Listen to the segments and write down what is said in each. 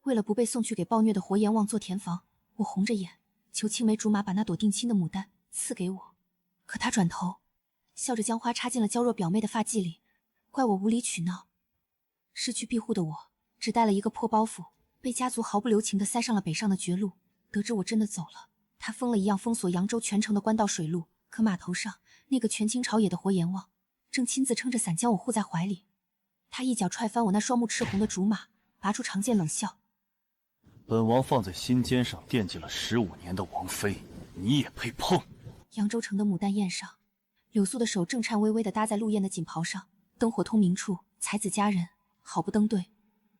为了不被送去给暴虐的活阎王做填房，我红着眼求青梅竹马把那朵定亲的牡丹赐给我。可他转头笑着将花插进了娇弱表妹的发髻里，怪我无理取闹。失去庇护的我只带了一个破包袱，被家族毫不留情地塞上了北上的绝路。得知我真的走了，他疯了一样封锁扬州全城的官道水路。可码头上那个权倾朝野的活阎王正亲自撑着伞将我护在怀里。他一脚踹翻我那双目赤红的竹马，拔出长剑冷笑：本王放在心尖上惦记了15年的王妃，你也配碰？扬州城的牡丹宴上，柳素的手正颤巍巍地搭在陆燕的锦袍上，灯火通明处，才子佳人好不登对。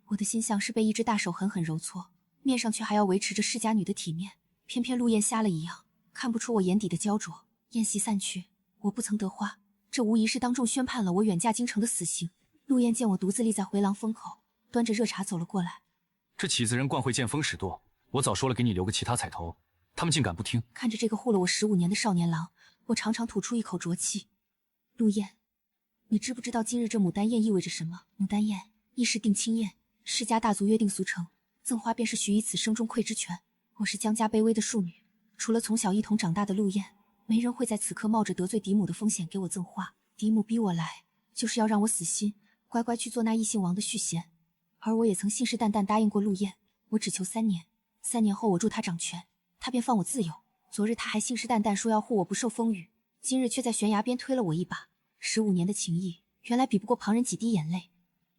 我的心像是被一只大手狠狠揉搓，面上却还要维持着世家女的体面，偏偏陆燕瞎了一样，看不出我眼底的焦灼。宴席散去，我不曾得花，这无疑是当众宣判了我远嫁京城的死刑。陆燕见我独自立在回廊风口，端着热茶走了过来。这起子人惯会见风使舵，我早说了给你留个其他彩头，他们竟敢不听。看着这个护了我15年的少年郎，我常常吐出一口浊气。陆燕，你知不知道今日这牡丹宴意味着什么？牡丹宴亦是定亲宴，世家大族约定俗成，赠花便是许以此生中馈之权。我是江家卑微的庶女，除了从小一同长大的陆燕，没人会在此刻冒着得罪嫡母的风险给我赠花。嫡母逼我来，就是要让我死心，乖乖去做那异姓王的续弦。而我也曾信誓旦旦答应过陆燕，我只求3年，3年后我助他掌权，他便放我自由。昨日他还信誓旦旦说要护我不受风雨，今日却在悬崖边推了我一把。15年的情谊，原来比不过旁人几滴眼泪。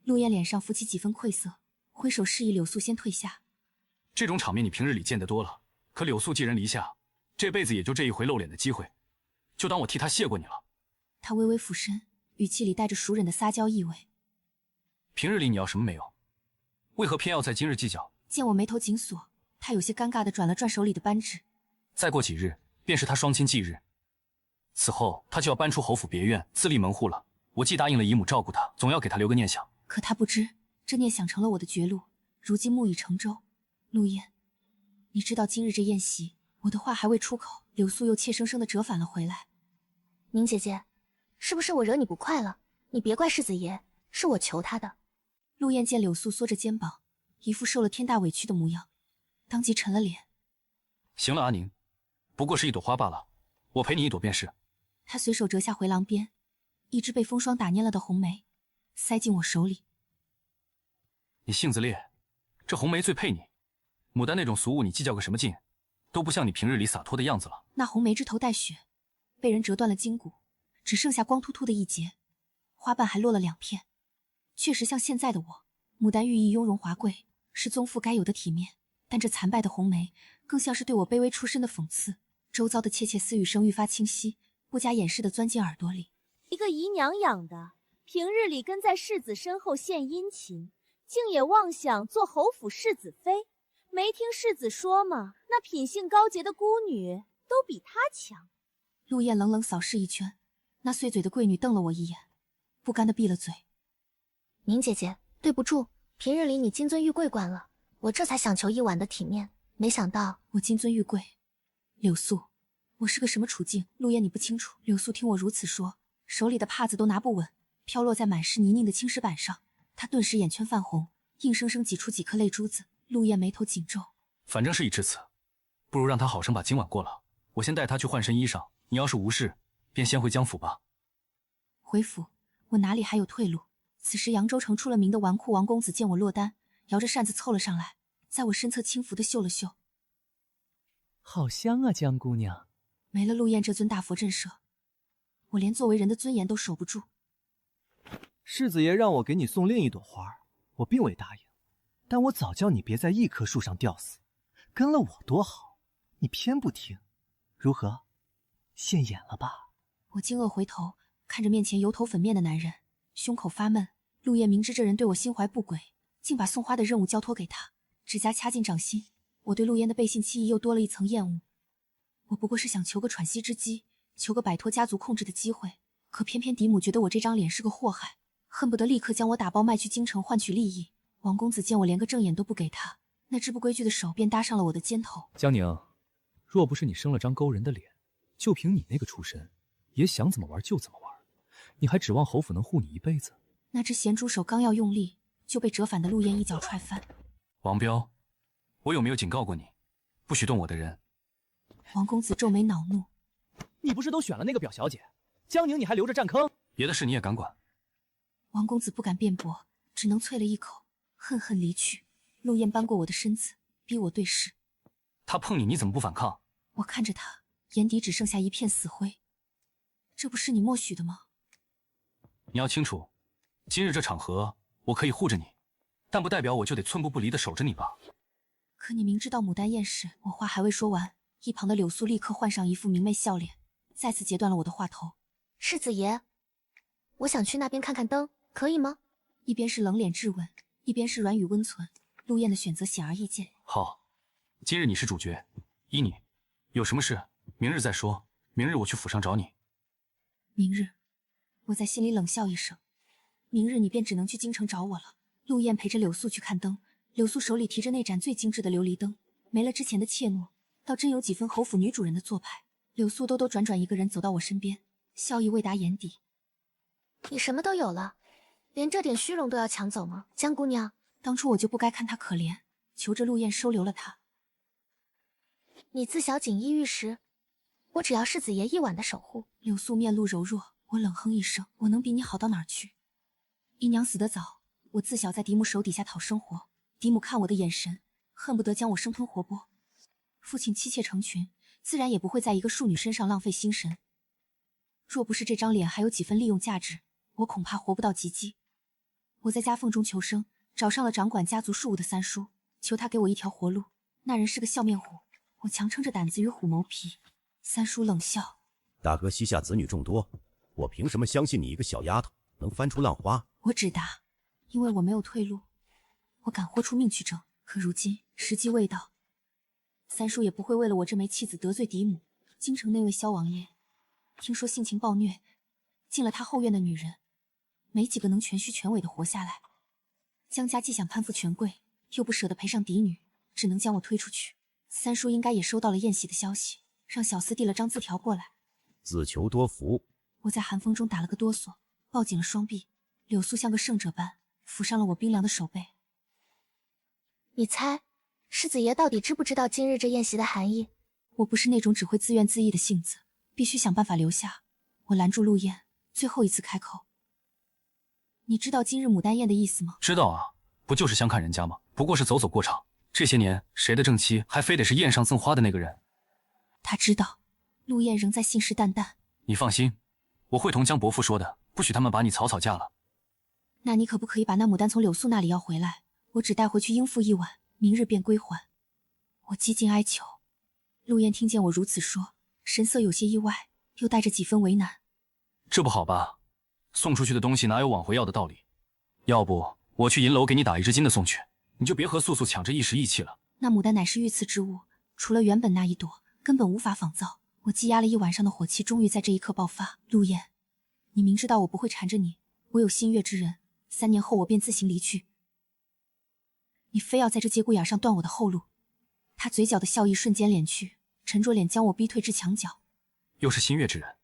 陆燕脸上浮起几分愧色，挥手示意柳素先退下。这种场面你平日里见得多了，可柳素寄人篱下，这辈子也就这一回露脸的机会，就当我替他谢过你了。他微微俯身，语气里带着熟人的撒娇意味。平日里你要什么没有？为何偏要在今日计较？见我眉头紧锁，他有些尴尬地转了转手里的扳指。再过几日便是他双亲忌日，此后他就要搬出侯府别院自立门户了。我既答应了姨母照顾他，总要给他留个念想。可他不知，这念想成了我的绝路，如今木已成舟。陆燕，你知道今日这宴席……我的话还未出口，柳素又怯生生地折返了回来。宁姐姐，是不是我惹你不快了？你别怪世子爷，是我求他的。陆燕见柳素缩着肩膀，一副受了天大委屈的模样，当即沉了脸。行了，阿宁，不过是一朵花罢了，我陪你一朵便是。他随手折下回廊边一只被风霜打蔫了的红梅，塞进我手里。你性子烈，这红梅最配你。牡丹那种俗物你计较个什么劲，都不像你平日里洒脱的样子了。那红梅枝头带血，被人折断了筋骨，只剩下光秃秃的一截，花瓣还落了2片。确实像现在的我，牡丹寓意雍容华贵，是宗父该有的体面，但这残败的红梅更像是对我卑微出身的讽刺。周遭的窃窃私语声愈发清晰，不加掩饰地钻进耳朵里。一个姨娘养的，平日里跟在世子身后献殷勤，竟也妄想做侯府世子妃。没听世子说吗？那品性高洁的孤女都比她强。陆燕冷冷扫视一圈，那碎嘴的贵女瞪了我一眼，不甘地闭了嘴。宁姐姐，对不住，平日里你金尊玉贵惯了，我这才想求一晚的体面，没想到我金尊玉贵。柳素，我是个什么处境？陆燕你不清楚。柳素听我如此说，手里的帕子都拿不稳，飘落在满是泥泞的青石板上。她顿时眼圈泛红，硬生生挤出几颗泪珠子。陆燕眉头紧皱，反正事已至此，不如让他好生把今晚过了。我先带他去换身衣裳，你要是无事，便先回江府吧。回府？我哪里还有退路？此时扬州城出了名的纨绔王公子见我落单，摇着扇子凑了上来，在我身侧轻抚地嗅了嗅。好香啊，江姑娘。没了陆燕这尊大佛震慑，我连作为人的尊严都守不住。世子爷让我给你送另一朵花，我并未答应，但我早叫你别在一棵树上吊死，跟了我多好，你偏不听，如何？现眼了吧？我惊愕回头，看着面前油头粉面的男人，胸口发闷。陆燕明知这人对我心怀不轨，竟把送花的任务交托给他，指甲掐进掌心。我对陆燕的背信弃义又多了一层厌恶。我不过是想求个喘息之机，求个摆脱家族控制的机会，可偏偏嫡母觉得我这张脸是个祸害，恨不得立刻将我打包卖去京城换取利益。王公子见我连个正眼都不给他，那只不规矩的手便搭上了我的肩头。江宁，若不是你生了张勾人的脸，就凭你那个出身，也想怎么玩就怎么玩，你还指望侯府能护你一辈子？那只咸猪手刚要用力，就被折返的陆燕一脚踹翻。王彪，我有没有警告过你，不许动我的人？王公子皱眉恼怒，你不是都选了那个表小姐，江宁你还留着占坑？别的事你也敢管？王公子不敢辩驳，只能啐了一口，恨恨离去。陆燕扳过我的身子，逼我对视。他碰你，你怎么不反抗？我看着他，眼底只剩下一片死灰。这不是你默许的吗？你要清楚，今日这场合，我可以护着你，但不代表我就得寸步不离地守着你吧？可你明知道牡丹宴事，我话还未说完，一旁的柳素立刻换上一副明媚笑脸，再次截断了我的话头。世子爷，我想去那边看看灯，可以吗？一边是冷脸质问，一边是软语温存，陆燕的选择显而易见。好，今日你是主角，依你。有什么事，明日再说。明日我去府上找你。明日，我在心里冷笑一声。明日你便只能去京城找我了。陆燕陪着柳素去看灯，柳素手里提着那盏最精致的琉璃灯，没了之前的怯懦，倒真有几分侯府女主人的做派。柳素兜兜转转一个人走到我身边，笑意未达眼底。你什么都有了，连这点虚荣都要抢走吗？江姑娘，当初我就不该看她可怜，求着陆燕收留了她。你自小锦衣玉食，我只要世子爷一晚的守护。柳素面露柔弱，我冷哼一声，我能比你好到哪儿去？姨娘死得早，我自小在嫡母手底下讨生活，嫡母看我的眼神，恨不得将我生吞活剥。父亲妻妾成群，自然也不会在一个庶女身上浪费心神。若不是这张脸还有几分利用价值，我恐怕活不到及笄。我在夹缝中求生，找上了掌管家族事务的三叔，求他给我一条活路。那人是个笑面虎，我强撑着胆子与虎谋皮。三叔冷笑：大哥膝下子女众多，我凭什么相信你一个小丫头能翻出浪花？我只答，因为我没有退路，我敢豁出命去争，可如今时机未到。三叔也不会为了我这枚妻子得罪嫡母。京城那位萧王爷，听说性情暴虐，进了他后院的女人，没几个能全虚全伪的活下来。江家既想攀附权贵，又不舍得赔上嫡女，只能将我推出去。三叔应该也收到了宴席的消息，让小厮递了张字条过来。自求多福。我在寒风中打了个哆嗦，抱紧了双臂。柳素像个圣者般抚上了我冰凉的手背。你猜，世子爷到底知不知道今日这宴席的含义？我不是那种只会自怨自艾的性子，必须想办法留下。我拦住陆燕，最后一次开口：你知道今日牡丹宴的意思吗？知道啊，不就是相看人家吗？不过是走走过场。这些年，谁的正妻还非得是宴上赠花的那个人？他知道。陆燕仍在信誓旦旦。你放心，我会同江伯父说的，不许他们把你草草嫁了。那你可不可以把那牡丹从柳素那里要回来？我只带回去应付一晚，明日便归还。我几近哀求。陆燕听见我如此说，神色有些意外，又带着几分为难。这不好吧？送出去的东西哪有往回要的道理？要不我去银楼给你打一只金的送去，你就别和素素抢着一时意气了。那牡丹乃是御赐之物，除了原本那一朵，根本无法仿造。我积压了一晚上的火气，终于在这一刻爆发。陆燕，你明知道我不会缠着你，我有心悦之人，3年后我便自行离去。你非要在这节骨眼上断我的后路。他嘴角的笑意瞬间敛去，沉着脸将我逼退至墙角。又是心悦之人。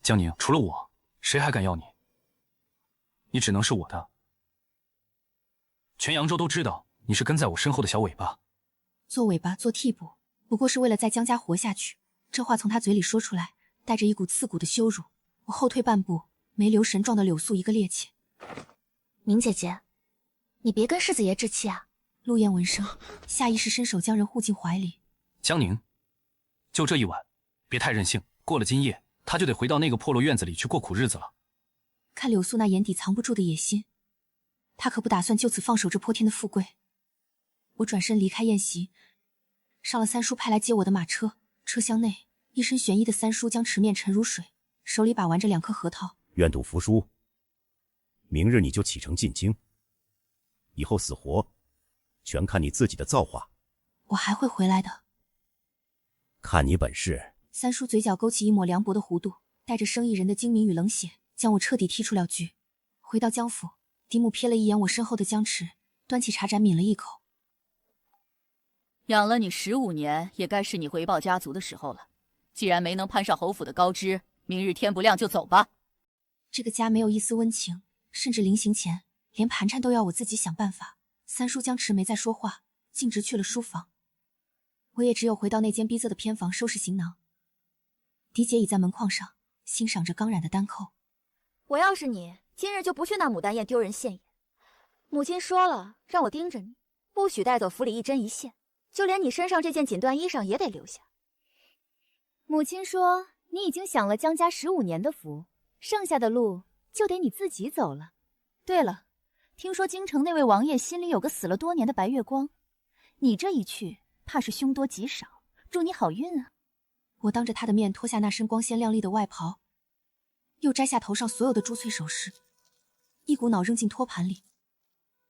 江宁，除了我，谁还敢要你？你只能是我的。全扬州都知道你是跟在我身后的小尾巴。做尾巴，做替补，不过是为了在江家活下去。这话从他嘴里说出来，带着一股刺骨的羞辱。我后退半步，没留神撞到柳素一个趔趄。明姐姐，你别跟世子爷置气啊！陆燕闻声，下意识伸手将人护进怀里。江宁，就这一晚，别太任性。过了今夜，他就得回到那个破落院子里去过苦日子了。看柳素那眼底藏不住的野心，他可不打算就此放手这泼天的富贵。我转身离开宴席，上了三叔派来接我的马车。车厢内，一身玄衣的三叔将池面沉如水，手里把玩着2颗核桃。愿赌服输，明日你就启程进京，以后死活全看你自己的造化。我还会回来的，看你本事。三叔嘴角勾起一抹凉薄的弧度，带着生意人的精明与冷血，将我彻底踢出了局。回到江府，嫡母瞥了一眼我身后的江池，端起茶盏抿了一口。养了你15年，也该是你回报家族的时候了。既然没能攀上侯府的高枝，明日天不亮就走吧。这个家没有一丝温情，甚至临行前连盘缠都要我自己想办法。三叔江池没再说话，径直去了书房。我也只有回到那间逼仄的偏房收拾行囊。狄姐倚在门框上，欣赏着钢染的单扣。我要是你，今日就不去那牡丹宴丢人现眼。母亲说了，让我盯着你，不许带走府里一针一线，就连你身上这件锦缎衣裳也得留下。母亲说你已经享了江家15年的福，剩下的路就得你自己走了。对了，听说京城那位王爷心里有个死了多年的白月光，你这一去，怕是凶多吉少。祝你好运啊！我当着他的面脱下那身光鲜亮丽的外袍，又摘下头上所有的珠翠首饰，一股脑扔进托盘里，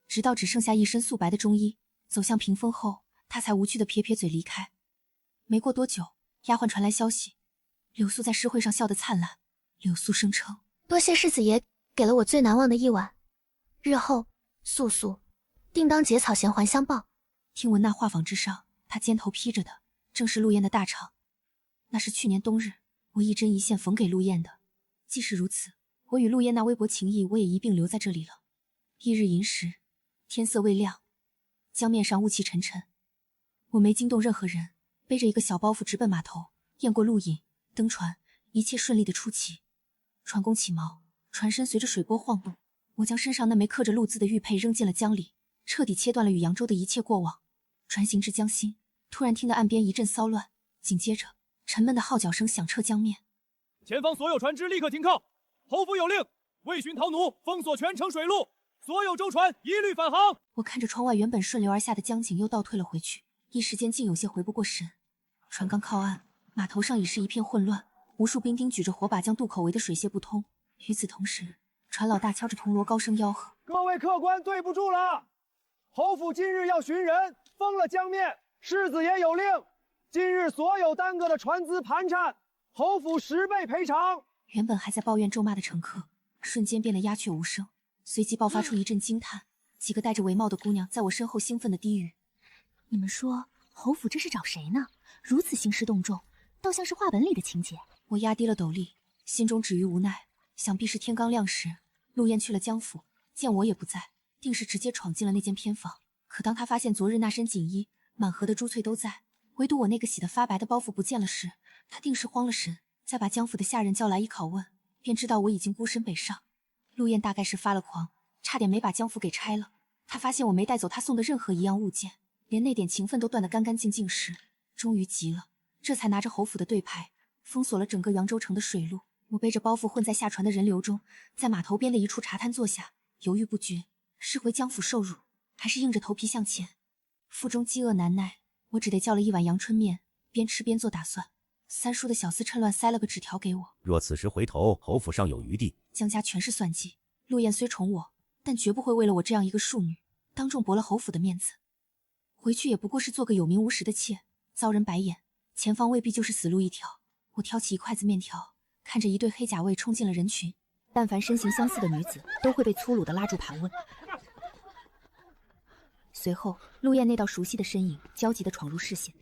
直到只剩下一身素白的中衣，走向屏风后，他才无趣的撇撇嘴离开。没过多久，丫鬟传来消息，柳素在诗会上笑得灿烂。柳素声称：“多谢世子爷给了我最难忘的一晚，日后素素定当结草衔环相报。”听闻那画舫之上，他肩头披着的正是陆燕的大氅，那是去年冬日我一针一线缝给陆燕的。即使如此，我与陆燕那微薄情谊，我也一并留在这里了。翌日寅时，天色未亮，江面上雾气沉沉，我没惊动任何人，背着一个小包袱直奔码头，验过路引，登船，一切顺利的出奇。船弓起锚，船身随着水波晃动，我将身上那枚刻着陆字的玉佩扔进了江里，彻底切断了与扬州的一切过往。船行至江心，突然听得岸边一阵骚乱，紧接着沉闷的号角声响彻江面。前方所有船只立刻停靠，侯府有令，为寻逃奴，封锁全城水路，所有舟船一律返航。我看着窗外原本顺流而下的江景，又倒退了回去，一时间竟有些回不过神。船刚靠岸，码头上已是一片混乱，无数兵丁举着火把将渡口围得水泄不通。与此同时，船老大敲着铜锣，高声吆喝：“各位客官，对不住了，侯府今日要寻人，封了江面。世子爷有令，今日所有耽搁的船资盘缠，侯府10倍赔偿。”原本还在抱怨咒骂的乘客，瞬间变得鸦雀无声，随即爆发出一阵惊叹。几个戴着帷帽的姑娘在我身后兴奋地低语：“你们说侯府这是找谁呢？如此兴师动众，倒像是话本里的情节。”我压低了斗笠，心中止于无奈，想必是天刚亮时，陆燕去了江府，见我也不在，定是直接闯进了那间偏房。可当他发现昨日那身锦衣满盒的珠翠都在，唯独我那个洗得发白的包袱不见了时，他定是慌了神。再把江府的下人叫来一拷问，便知道我已经孤身北上。陆燕大概是发了狂，差点没把江府给拆了。他发现我没带走他送的任何一样物件，连那点情分都断得干干净净时，终于急了，这才拿着侯府的对牌，封锁了整个扬州城的水路。我背着包袱混在下船的人流中，在码头边的一处茶摊坐下，犹豫不决，是回江府受辱，还是硬着头皮向前。腹中饥饿难耐，我只得叫了一碗阳春面，边吃边做打算。三叔的小厮趁乱塞了个纸条给我，若此时回头，侯府尚有余地。江家全是算计，陆燕虽宠我，但绝不会为了我这样一个庶女，当众驳了侯府的面子。回去也不过是做个有名无实的妾，遭人白眼，前方未必就是死路一条。我挑起一筷子面条，看着一对黑甲卫冲进了人群，但凡身形相似的女子，都会被粗鲁地拉住盘问。随后，陆燕那道熟悉的身影焦急地闯入视线，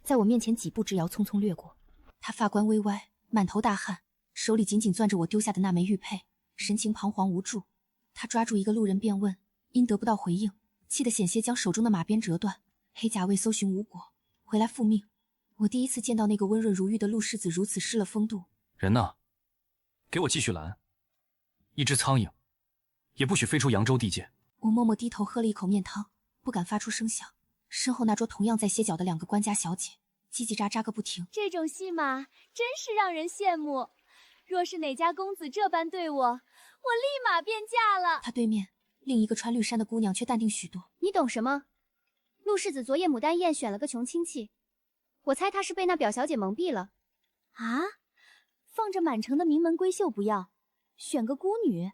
在我面前几步之遥匆匆掠过。他发冠微歪，满头大汗，手里紧紧攥着我丢下的那枚玉佩，神情彷徨无助。他抓住一个路人便问，因得不到回应，气得险些将手中的马鞭折断。黑甲卫搜寻无果，回来复命。我第一次见到那个温润如玉的陆世子如此失了风度。人呢？给我继续拦！一只苍蝇，也不许飞出扬州地界。我默默低头喝了一口面汤，不敢发出声响。身后那桌同样在歇脚的2个官家小姐叽叽喳喳个不停，这种戏码真是让人羡慕。若是哪家公子这般对我，我立马便嫁了。他对面另一个穿绿衫的姑娘却淡定许多。你懂什么？陆世子昨夜牡丹宴选了个穷亲戚，我猜他是被那表小姐蒙蔽了。啊？放着满城的名门闺秀不要，选个孤女？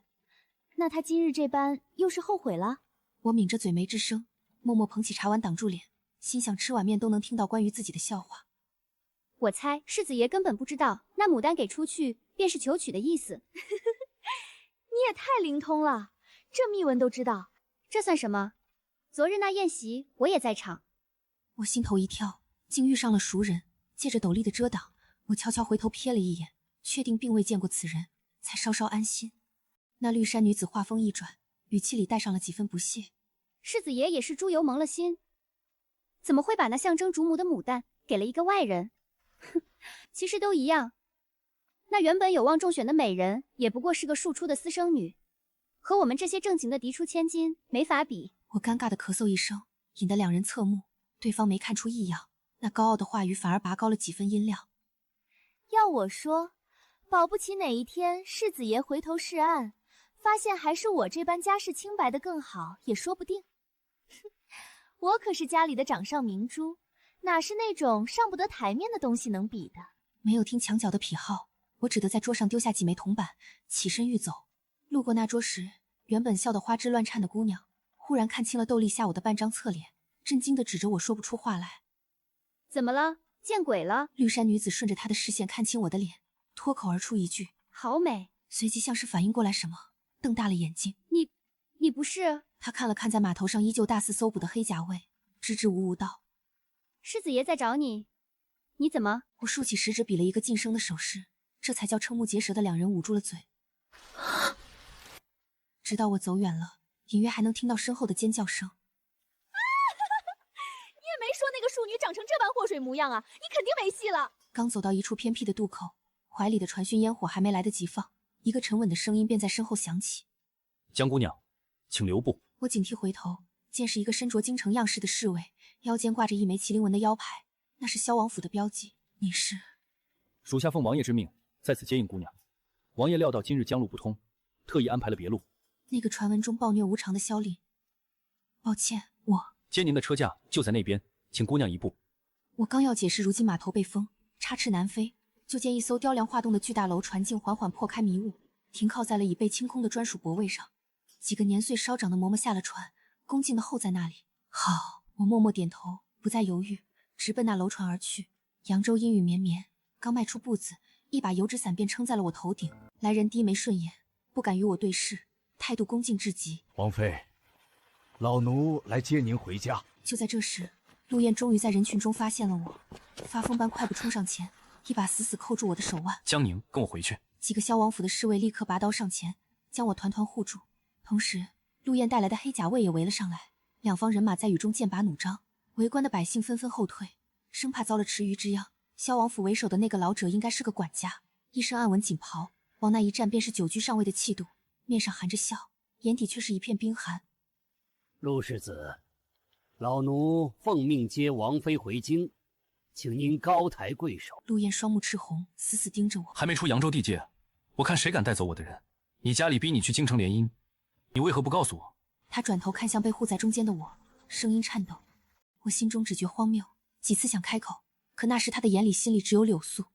那他今日这般又是后悔了？我抿着嘴没吱声，默默捧起茶碗挡住脸，心想吃碗面都能听到关于自己的笑话。我猜世子爷根本不知道，那牡丹给出去便是求娶的意思。你也太灵通了，这秘闻都知道。这算什么？昨日那宴席我也在场。我心头一跳，竟遇上了熟人。借着斗笠的遮挡，我悄悄回头瞥了一眼，确定并未见过此人，才稍稍安心。那绿衫女子话锋一转，语气里带上了几分不屑。世子爷也是猪油蒙了心。怎么会把那象征主母的牡丹给了一个外人？哼，其实都一样。那原本有望中选的美人，也不过是个庶出的私生女，和我们这些正经的嫡出千金没法比。我尴尬的咳嗽一声，引得两人侧目。对方没看出异样，那高傲的话语反而拔高了几分音量。要我说，保不齐哪一天世子爷回头是岸，发现还是我这般家世清白的更好，也说不定。我可是家里的掌上明珠，哪是那种上不得台面的东西能比的？没有听墙角的痞号，我只得在桌上丢下几枚铜板，起身欲走。路过那桌时，原本笑得花枝乱颤的姑娘，忽然看清了斗笠下我的半张侧脸，震惊地指着我说不出话来。怎么了？见鬼了！绿衫女子顺着她的视线看清我的脸，脱口而出一句：“好美。”随即像是反应过来什么，瞪大了眼睛。你不是？她看了看在码头上依旧大肆搜捕的黑甲卫，支支吾吾道：“世子爷在找你。你怎么？”我竖起食指比了一个噤声的手势，这才叫瞠目结舌的两人捂住了嘴。直到我走远了，隐约还能听到身后的尖叫声。你也没说那个庶女长成这般祸水模样啊！你肯定没戏了。刚走到一处偏僻的渡口，怀里的传讯烟火还没来得及放，一个沉稳的声音便在身后响起：“江姑娘，请留步。”我警惕回头，见是一个身着京城样式的侍卫，腰间挂着一枚麒麟纹的腰牌，那是萧王府的标记。你是？属下奉王爷之命，在此接应姑娘。王爷料到今日江路不通，特意安排了别路。那个传闻中暴虐无常的萧令，抱歉，我接您的车驾就在那边，请姑娘移步。我刚要解释，如今码头被封，插翅难飞，就见一艘雕梁画栋的巨大楼船竟缓缓破开迷雾，停靠在了已被清空的专属泊位上。几个年岁稍长的嬷嬷下了船，恭敬地候在那里。好，我默默点头，不再犹豫，直奔那楼船而去。扬州阴雨绵绵，刚迈出步子，一把油纸伞便撑在了我头顶。来人低眉顺眼，不敢与我对视，态度恭敬至极。王妃，老奴来接您回家。就在这时，陆燕终于在人群中发现了我，发疯般快步冲上前，一把死死扣住我的手腕。江宁，跟我回去。几个萧王府的侍卫立刻拔刀上前，将我团团护住。同时，陆燕带来的黑甲卫也围了上来，两方人马在雨中剑拔弩张，围观的百姓纷纷后退，生怕遭了池鱼之殃。萧王府为首的那个老者应该是个管家，一身暗纹锦袍，往那一站便是久居上位的气度，面上含着笑，眼底却是一片冰寒。陆世子，老奴奉命接王妃回京，请您高抬贵手。陆燕双目赤红，死死盯着我。还没出扬州地界，我看谁敢带走我的人。你家里逼你去京城联姻，你为何不告诉我？他转头看向被护在中间的我，声音颤抖。我心中只觉荒谬，几次想开口，可那时他的眼里心里只有柳素。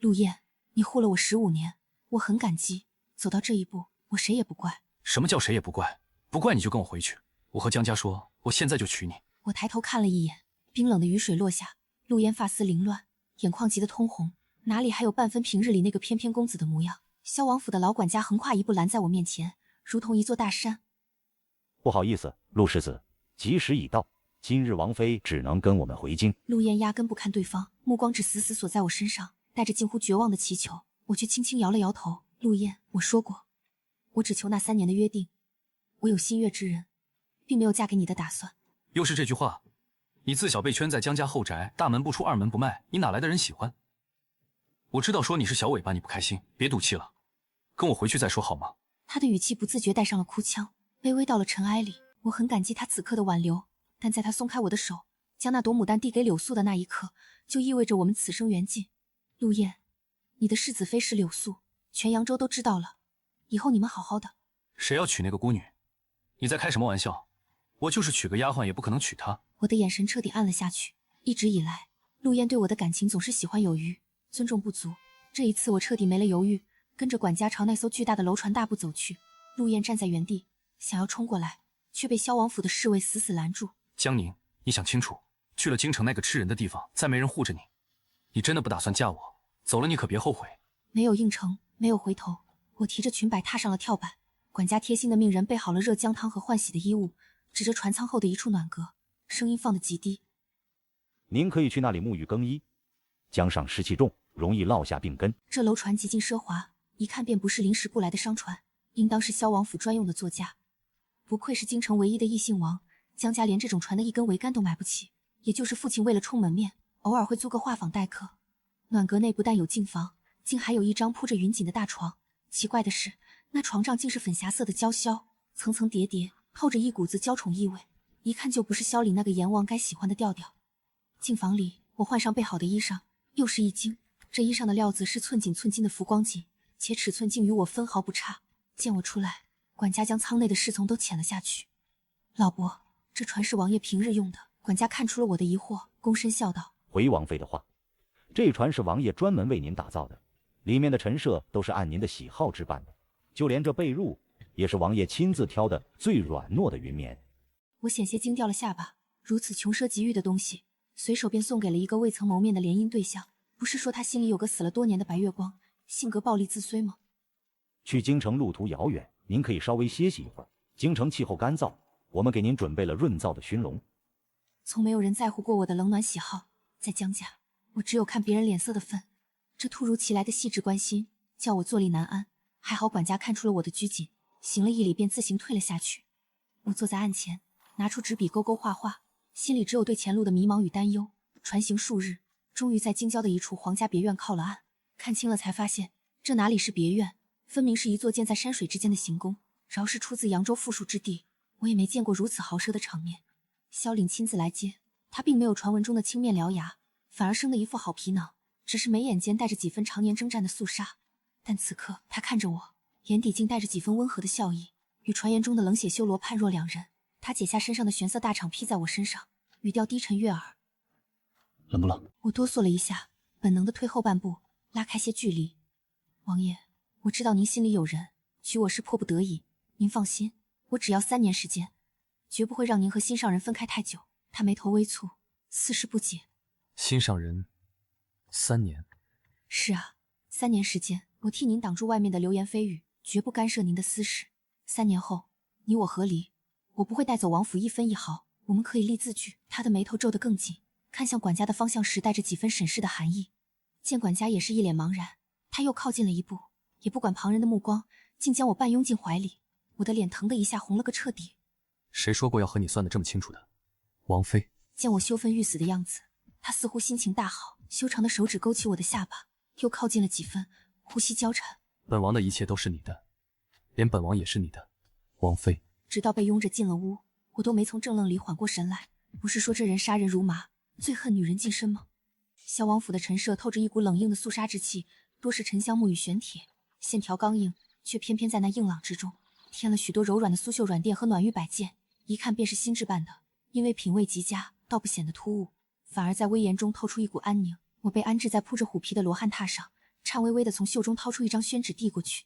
陆燕，你护了我15年，我很感激。走到这一步，我谁也不怪。什么叫谁也不怪？不怪你就跟我回去。我和江家说，我现在就娶你。我抬头看了一眼，冰冷的雨水落下，陆燕发丝凌乱，眼眶急得通红，哪里还有半分平日里那个翩翩公子的模样？萧王府的老管家横跨一步拦在我面前，如同一座大山。不好意思，陆世子，吉时已到，今日王妃只能跟我们回京。陆燕压根不看对方，目光只死死锁在我身上，带着近乎绝望的祈求。我却轻轻摇了摇头。陆燕，我说过，我只求那3年的约定。我有心悦之人，并没有嫁给你的打算。又是这句话，你自小被圈在江家后宅，大门不出二门不迈，你哪来的人喜欢？我知道说你是小尾巴，你不开心，别赌气了，跟我回去再说好吗？他的语气不自觉带上了哭腔，微微到了尘埃里。我很感激他此刻的挽留，但在他松开我的手，将那朵牡丹递给柳素的那一刻，就意味着我们此生缘尽。陆燕，你的世子妃是柳素，全扬州都知道了，以后你们好好的。谁要娶那个孤女？你在开什么玩笑？我就是娶个丫鬟也不可能娶她。我的眼神彻底暗了下去。一直以来，陆燕对我的感情总是喜欢有余，尊重不足。这一次我彻底没了犹豫，跟着管家朝那艘巨大的楼船大步走去。陆燕站在原地，想要冲过来，却被萧王府的侍卫死死拦住。江宁，你想清楚，去了京城那个吃人的地方，再没人护着你，你真的不打算嫁我？走了你可别后悔。没有应承，没有回头，我提着裙摆踏上了跳板。管家贴心的命人备好了热姜汤和换洗的衣物，指着船舱后的一处暖阁，声音放得极低：您可以去那里沐浴更衣，江上湿气重，容易落下病根。这楼船极尽奢华，一看便不是临时雇来的商船，应当是萧王府专用的座驾。不愧是京城唯一的异姓王，江家连这种船的一根桅杆都买不起。也就是父亲为了充门面，偶尔会租个画舫待客。暖阁内不但有净房，竟还有一张铺着云锦的大床。奇怪的是，那床帐竟是粉霞色的娇绡，层层叠叠，透着一股子娇宠意味，一看就不是萧凛那个阎王该喜欢的调调。净房里，我换上备好的衣裳，又是一惊，这衣裳的料子是寸锦寸金的浮光锦，且尺寸竟与我分毫不差。见我出来，管家将舱内的侍从都遣了下去。老伯，这船是王爷平日用的。管家看出了我的疑惑，躬身笑道：回王妃的话，这船是王爷专门为您打造的，里面的陈设都是按您的喜好置办的，就连这被褥也是王爷亲自挑的最软糯的云棉。我险些惊掉了下巴，如此穷奢极欲的东西，随手便送给了一个未曾谋面的联姻对象，不是说他心里有个死了多年的白月光，性格暴戾自衰吗？去京城路途遥远，您可以稍微歇息一会儿。京城气候干燥，我们给您准备了润燥的熏笼。从没有人在乎过我的冷暖喜好，在江家，我只有看别人脸色的份。这突如其来的细致关心，叫我坐立难安。还好管家看出了我的拘谨，行了一礼便自行退了下去。我坐在案前，拿出纸笔勾勾画画，心里只有对前路的迷茫与担忧。船行数日，终于在京郊的一处皇家别院靠了岸。看清了才发现，这哪里是别院，分明是一座建在山水之间的行宫。饶是出自扬州富庶之地，我也没见过如此豪奢的场面。萧凛亲自来接，她并没有传闻中的青面獠牙，反而生得一副好皮囊，只是眉眼间带着几分常年征战的肃杀。但此刻她看着我，眼底竟带着几分温和的笑意，与传言中的冷血修罗判若两人。她解下身上的玄色大氅披在我身上，语调低沉悦耳。冷不冷？我哆嗦了一下，本能的退后半步，拉开些距离。王爷，我知道您心里有人，娶我是迫不得已，您放心，我只要3年时间，绝不会让您和心上人分开太久。他眉头微蹙，似是不解。心上人，3年？是啊，3年时间，我替您挡住外面的流言蜚语，绝不干涉您的私事。3年后，你我和离，我不会带走王府1分1毫，我们可以立字据。他的眉头皱得更紧，看向管家的方向时带着几分审视的含义。见管家也是一脸茫然，他又靠近了一步，也不管旁人的目光，竟将我半拥进怀里。我的脸腾的一下红了个彻底。谁说过要和你算得这么清楚的？王妃见我羞愤欲死的样子，他似乎心情大好，修长的手指勾起我的下巴，又靠近了几分，呼吸交缠。本王的一切都是你的，连本王也是你的，王妃。直到被拥着进了屋，我都没从怔愣里缓过神来。不是说这人杀人如麻，最恨女人近身吗？萧王府的陈设透着一股冷硬的肃杀之气，多是沉香木与玄铁，线条刚硬，却偏偏在那硬朗之中添了许多柔软的苏绣软垫和暖玉摆件，一看便是新制办的。因为品味极佳，倒不显得突兀，反而在威严中透出一股安宁。我被安置在铺着虎皮的罗汉榻上，颤巍巍地从袖中掏出一张宣纸递过去。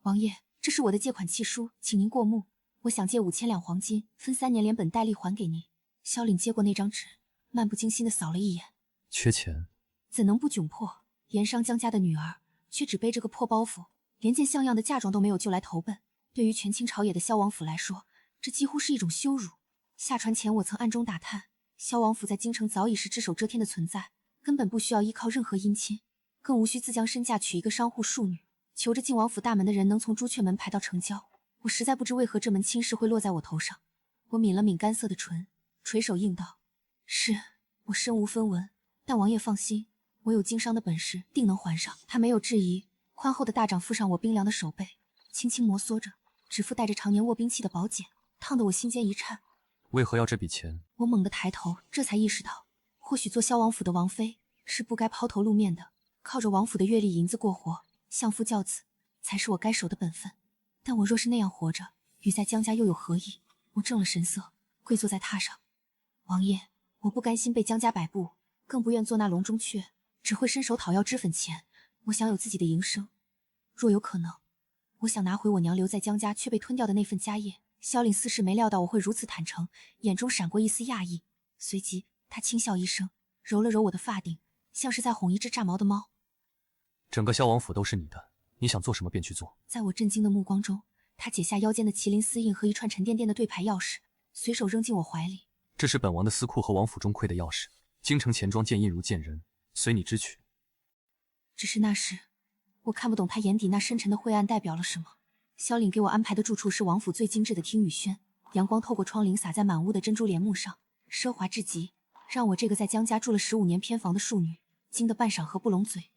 王爷，这是我的借款契书，请您过目。我想借5000两黄金，分3年连本带利还给您。萧凛接过那张纸，漫不经心地扫了一眼。缺钱？怎能不窘迫？盐商江家的女儿，却只背着个破包袱，连件像样的嫁妆都没有就来投奔。对于权倾朝野的萧王府来说，这几乎是一种羞辱。下船前我曾暗中打探，萧王府在京城早已是只手遮天的存在，根本不需要依靠任何姻亲，更无需自将身价娶一个商户庶女，求着进王府大门的人能从朱雀门排到城郊。我实在不知为何这门亲事会落在我头上。我抿了抿干涩的唇，垂手应道：是，我身无分文，但王爷放心，我有经商的本事，定能还上。他没有质疑，宽厚的大掌附上我冰凉的手背，轻轻摩挲着，指腹带着常年握兵器的宝剑，烫得我心间一颤。为何要这笔钱？我猛地抬头，这才意识到，或许做萧王府的王妃是不该抛头露面的，靠着王府的月例银子过活，相夫教子，才是我该守的本分。但我若是那样活着，与在江家又有何意？我正了神色，跪坐在榻上。王爷，我不甘心被江家摆布，更不愿做那笼中雀，只会伸手讨要脂粉钱。我想有自己的营生，若有可能，我想拿回我娘留在江家却被吞掉的那份家业。萧凛似是没料到我会如此坦诚，眼中闪过一丝讶异，随即他轻笑一声，揉了揉我的发顶，像是在哄一只炸毛的猫。整个萧王府都是你的，你想做什么便去做。在我震惊的目光中，他解下腰间的麒麟丝印和一串沉甸甸的对牌钥匙，随手扔进我怀里。这是本王的私库和王府中窥的钥匙，京城钱庄见印如见人，随你支取。只是那时，我看不懂他眼底那深沉的晦暗代表了什么。萧凛给我安排的住处是王府最精致的听雨轩，阳光透过窗棂洒在满屋的珍珠帘幕上，奢华至极。让我这个在江家住了15年偏房的庶女惊得半晌合不拢嘴。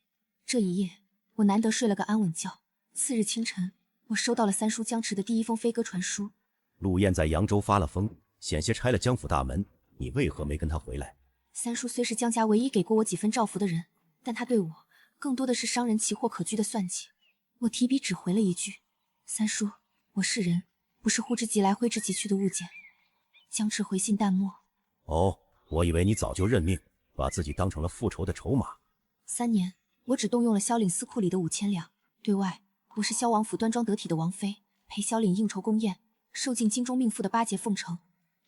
这一夜，我难得睡了个安稳觉。次日清晨，我收到了三叔江池的第一封飞鸽传书。陆燕在扬州发了疯，险些拆了江府大门，你为何没跟他回来？三叔虽是江家唯一给过我几分照拂的人，但他对我更多的是商人奇货可居的算计。我提笔只回了一句：三叔，我是人，不是呼之即来挥之即去的物件。江池回信淡漠。哦，我以为你早就认命，把自己当成了复仇的筹码。3年，我只动用了萧岭司库里的5000两。对外，我是萧王府端庄得体的王妃，陪萧岭应酬宫宴，受尽京中命妇的巴结奉承。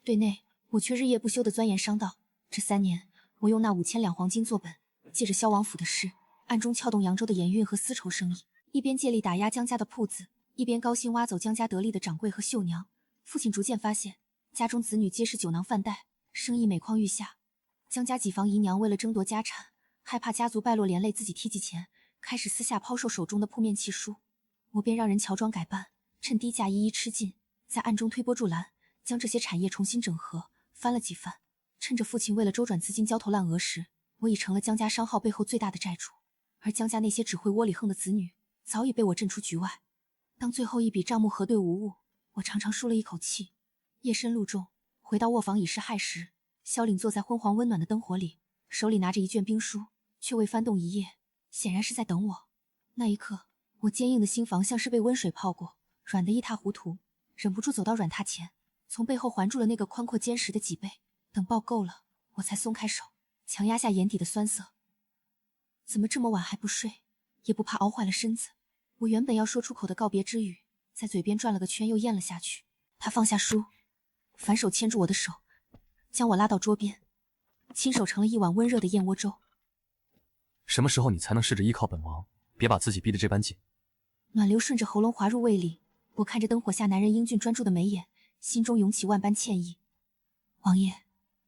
对内，我却日夜不休地钻研商道。这3年，我用那5000两黄金做本，借着萧王府的事，暗中撬动扬州的盐运和丝绸生意，一边借力打压江家的铺子，一边高薪挖走江家得力的掌柜和绣娘。父亲逐渐发现，家中子女皆是酒囊饭袋，生意每况愈下。江家几房姨娘为了争夺家产，害怕家族败落连累自己贴济钱，开始私下抛售手中的铺面契书。我便让人乔装改扮，趁低价一一吃尽，在暗中推波助澜，将这些产业重新整合，翻了几番。趁着父亲为了周转资金焦头烂额时，我已成了江家商号背后最大的债主，而江家那些只会窝里横的子女早已被我震出局外。当最后一笔账目核对无误，我长长舒了一口气。夜深路重，回到卧房已是亥时。萧岭坐在昏黄温暖的灯火里，手里拿着一卷兵书，却未翻动一页，显然是在等我。那一刻，我坚硬的心房像是被温水泡过，软得一塌糊涂，忍不住走到软榻前，从背后环住了那个宽阔坚实的脊背。等抱够了，我才松开手，强压下眼底的酸涩。怎么这么晚还不睡？也不怕熬坏了身子？我原本要说出口的告别之语，在嘴边转了个圈又咽了下去。他放下书，反手牵住我的手，将我拉到桌边，亲手盛了一碗温热的燕窝粥。什么时候你才能试着依靠本王，别把自己逼得这般紧？暖流顺着喉咙滑入胃里，我看着灯火下男人英俊专注的眉眼，心中涌起万般歉意。王爷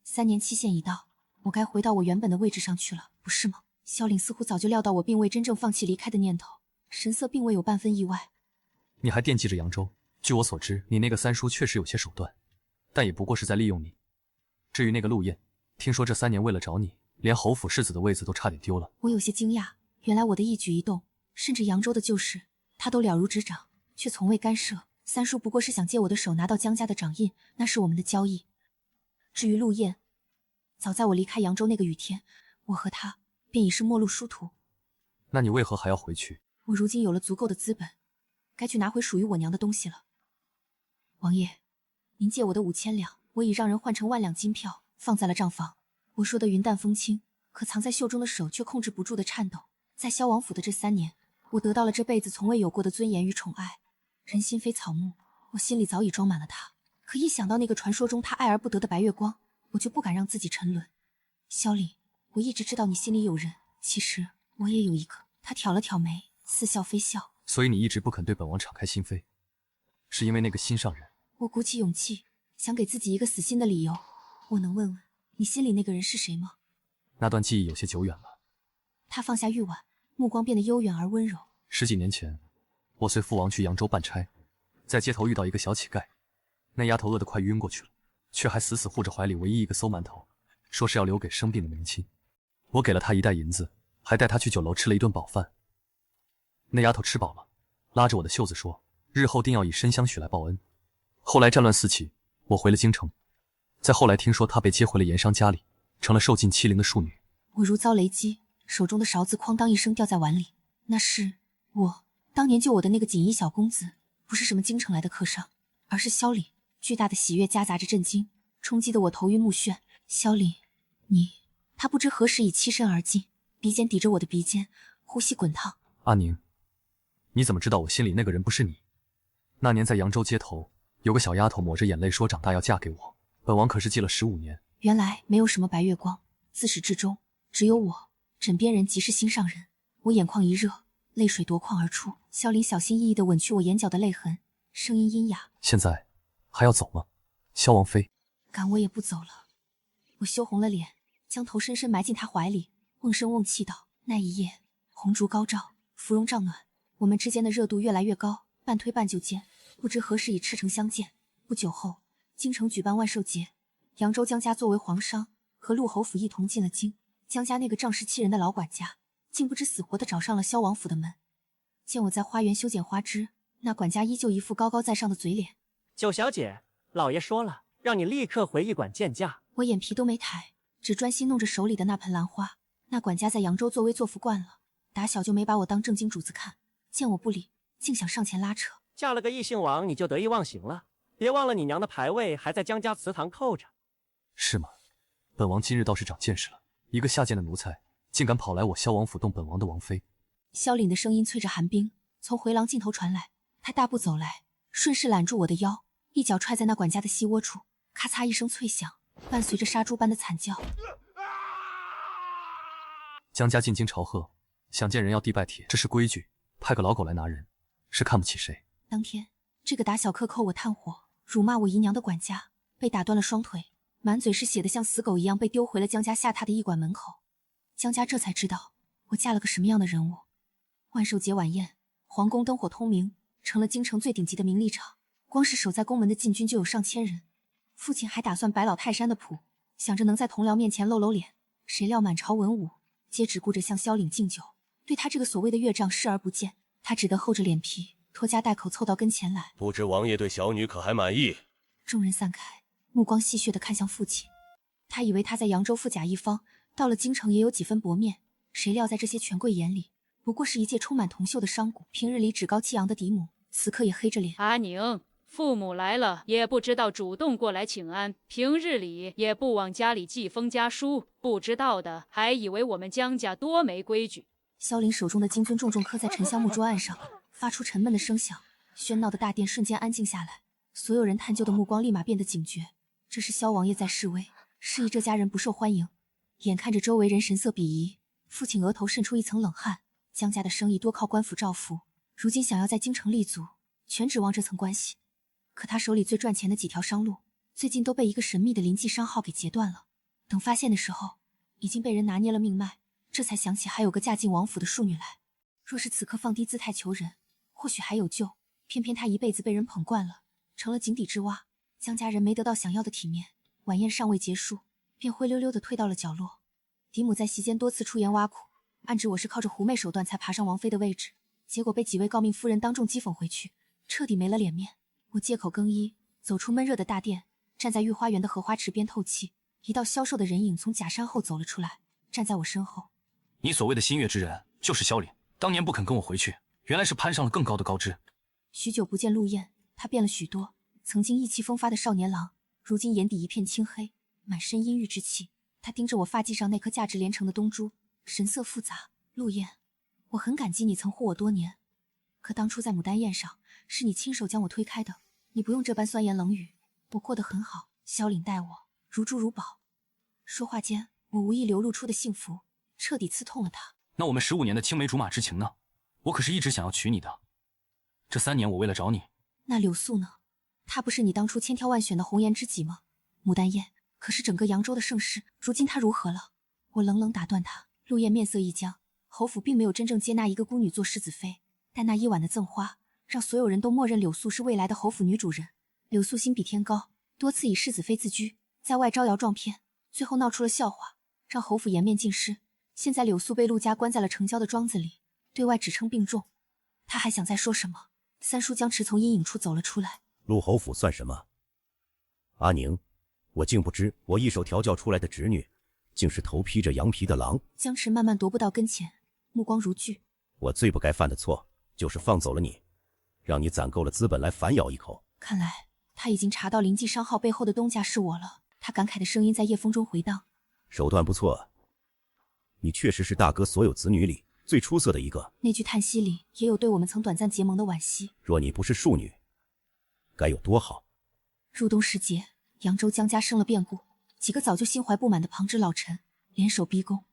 ，3年期限已到，我该回到我原本的位置上去了，不是吗？萧岭似乎早就料到我并未真正放弃离开的念头，神色并未有半分意外。你还惦记着扬州？据我所知，你那个三叔确实有些手段，但也不过是在利用你。至于那个陆燕，听说这3年为了找你，连侯府世子的位子都差点丢了。我有些惊讶，原来我的一举一动，甚至扬州的旧事，他都了如指掌，却从未干涉。三叔不过是想借我的手拿到江家的掌印，那是我们的交易。至于陆燕，早在我离开扬州那个雨天，我和他便已是陌路殊途。那你为何还要回去？我如今有了足够的资本，该去拿回属于我娘的东西了。王爷，您借我的5000两，我已让人换成1万两金票，放在了账房。我说的云淡风轻，可藏在袖中的手却控制不住的颤抖。在萧王府的这3年，我得到了这辈子从未有过的尊严与宠爱。人心非草木，我心里早已装满了他。可一想到那个传说中他爱而不得的白月光，我就不敢让自己沉沦。萧岭，我一直知道你心里有人，其实我也有一个。他挑了挑眉，似笑非笑。所以你一直不肯对本王敞开心扉，是因为那个心上人？我鼓起勇气，想给自己一个死心的理由。我能问问你心里那个人是谁吗？那段记忆有些久远了。他放下玉碗，目光变得悠远而温柔。10几年前，我随父王去扬州办差，在街头遇到一个小乞丐，那丫头饿得快晕过去了，却还死死护着怀里唯一一个馊馒头，说是要留给生病的娘亲。我给了她1袋银子，还带她去酒楼吃了一顿饱饭。那丫头吃饱了，拉着我的袖子说，日后定要以参香许来报恩。后来战乱四起，我回了京城，再后来听说她被接回了盐商家里，成了受尽欺凌的庶女。我如遭雷击，手中的勺子哐当一声掉在碗里。那是我当年救我的那个锦衣小公子，不是什么京城来的客商，而是萧岭。巨大的喜悦夹杂着震惊，冲击得我头晕目眩。萧岭，你……他不知何时已栖身而进，鼻尖抵着我的鼻尖，呼吸滚烫。阿宁，你怎么知道我心里那个人不是你？那年在扬州街头，有个小丫头抹着眼泪说长大要嫁给我，本王可是记了15年。原来没有什么白月光，自始至终只有我，枕边人即是心上人。我眼眶一热，泪水夺眶而出。萧岭小心翼翼地吻去我眼角的泪痕，声音阴哑：现在还要走吗，萧王妃？赶我也不走了。我羞红了脸，将头深深埋进他怀里，瓮声瓮气道：那一夜红烛高照，芙蓉帐暖，我们之间的热度越来越高，半推半就间，不知何时已赤诚相见。不久后，京城举办万寿节，扬州江家作为皇商，和陆侯府一同进了京。江家那个仗势欺人的老管家，竟不知死活地找上了萧王府的门。见我在花园修剪花枝，那管家依旧一副高高在上的嘴脸。九小姐，老爷说了，让你立刻回驿馆见驾。我眼皮都没抬，只专心弄着手里的那盆兰花。那管家在扬州作威作福惯了，打小就没把我当正经主子看，见我不理，竟想上前拉扯。嫁了个异姓王，你就得意忘形了？别忘了你娘的牌位还在江家祠堂扣着。是吗？本王今日倒是长见识了，一个下贱的奴才，竟敢跑来我萧王府动本王的王妃。萧凛的声音催着寒冰从回廊尽头传来，他大步走来，顺势揽住我的腰，一脚踹在那管家的膝窝处，咔嚓一声脆响，伴随着杀猪般的惨叫。江家进京朝贺，想见人要递拜帖，这是规矩，派个老狗来拿人，是看不起谁。当天，这个打小客扣我炭火、辱骂我姨娘的管家，被打断了双腿，满嘴是血的像死狗一样被丢回了江家下榻的驿馆门口。江家这才知道我嫁了个什么样的人物。万寿节晚宴，皇宫灯火通明，成了京城最顶级的名利场，光是守在宫门的禁军就有上千人。父亲还打算摆老泰山的谱，想着能在同僚面前露露脸，谁料满朝文武皆只顾着向萧凛敬酒，对他这个所谓的岳丈视而不见。他只得厚着脸皮拖家带口凑到跟前来。不知王爷对小女可还满意？众人散开，目光戏谑地看向父亲。他以为他在扬州富甲一方，到了京城也有几分薄面，谁料在这些权贵眼里，不过是一介充满铜锈的商贾。平日里趾高气扬的嫡母，此刻也黑着脸。阿宁，父母来了也不知道主动过来请安，平日里也不往家里寄封家书，不知道的还以为我们江家多没规矩。萧凛手中的金樽重重磕在沉香木桌案上，发出沉闷的声响，喧闹的大殿瞬间安静下来，所有人探究的目光立马变得警觉。这是萧王爷在示威，示意这家人不受欢迎。眼看着周围人神色鄙夷，父亲额头渗出一层冷汗。江家的生意多靠官府照拂，如今想要在京城立足，全指望这层关系。可他手里最赚钱的几条商路，最近都被一个神秘的临济商号给截断了。等发现的时候，已经被人拿捏了命脉。这才想起还有个嫁进王府的庶女来，若是此刻放低姿态求人，或许还有救。偏偏她一辈子被人捧惯了，成了井底之蛙。江家人没得到想要的体面，晚宴尚未结束，便灰溜溜地退到了角落。嫡母在席间多次出言挖苦，暗指我是靠着狐媚手段才爬上王妃的位置，结果被几位诰命夫人当众讥讽回去，彻底没了脸面。我借口更衣，走出闷热的大殿，站在御花园的荷花池边透气。一道消瘦的人影从假山后走了出来，站在我身后。你所谓的心悦之人就是萧凛，当年不肯跟我回去，原来是攀上了更高的高枝。许久不见陆燕，他变了许多，曾经意气风发的少年郎，如今眼底一片青黑，满身阴郁之气。他盯着我发髻上那颗价值连城的东珠，神色复杂。陆燕，我很感激你曾护我多年，可当初在牡丹宴上，是你亲手将我推开的，你不用这般酸言冷语，我过得很好。萧凛待我如珠如宝。说话间，我无意流露出的幸福彻底刺痛了他。那我们15年的青梅竹马之情呢？我可是一直想要娶你的。这3年我为了找你。那柳素呢？她不是你当初千挑万选的红颜知己吗？牡丹宴可是整个扬州的盛事，如今她如何了？我冷冷打断他。陆燕面色一僵，侯府并没有真正接纳一个孤女做世子妃，但那一晚的赠花，让所有人都默认柳素是未来的侯府女主人。柳素心比天高，多次以世子妃自居，在外招摇撞骗，最后闹出了笑话，让侯府颜面尽失。现在柳素被陆家关在了城郊的庄子里，对外只称病重。他还想再说什么，三叔江池从阴影处走了出来。陆侯府算什么？阿宁，我竟不知我一手调教出来的侄女，竟是头披着羊皮的狼。江池慢慢踱步到跟前，目光如炬。我最不该犯的错，就是放走了你，让你攒够了资本来反咬一口。看来他已经查到临济商号背后的东家是我了。他感慨的声音在夜风中回荡。手段不错，你确实是大哥所有子女里最出色的一个。那句叹息里也有对我们曾短暂结盟的惋惜。若你不是庶女，该有多好。入冬时节，扬州江家生了变故，几个早就心怀不满的旁支老臣联手逼宫，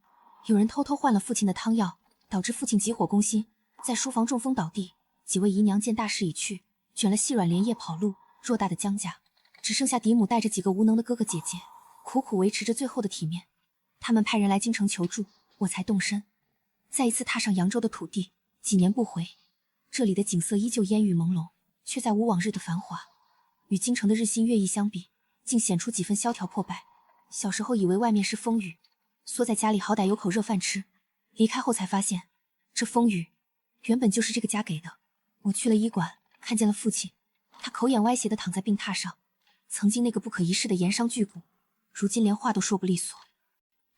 有人偷偷换了父亲的汤药，导致父亲急火攻心，在书房中风倒地。几位姨娘见大势已去，卷了细软连夜跑路。偌大的江家只剩下嫡母带着几个无能的哥哥姐姐，苦苦维持着最后的体面。他们派人来京城求助，我才动身，再一次踏上扬州的土地。几年不回，这里的景色依旧烟雨朦胧，却再无往日的繁华。与京城的日新月异相比，竟显出几分萧条破败。小时候以为外面是风雨，缩在家里好歹有口热饭吃，离开后才发现，这风雨原本就是这个家给的。我去了医馆，看见了父亲，他口眼歪斜地躺在病榻上，曾经那个不可一世的盐商巨贾，如今连话都说不利索。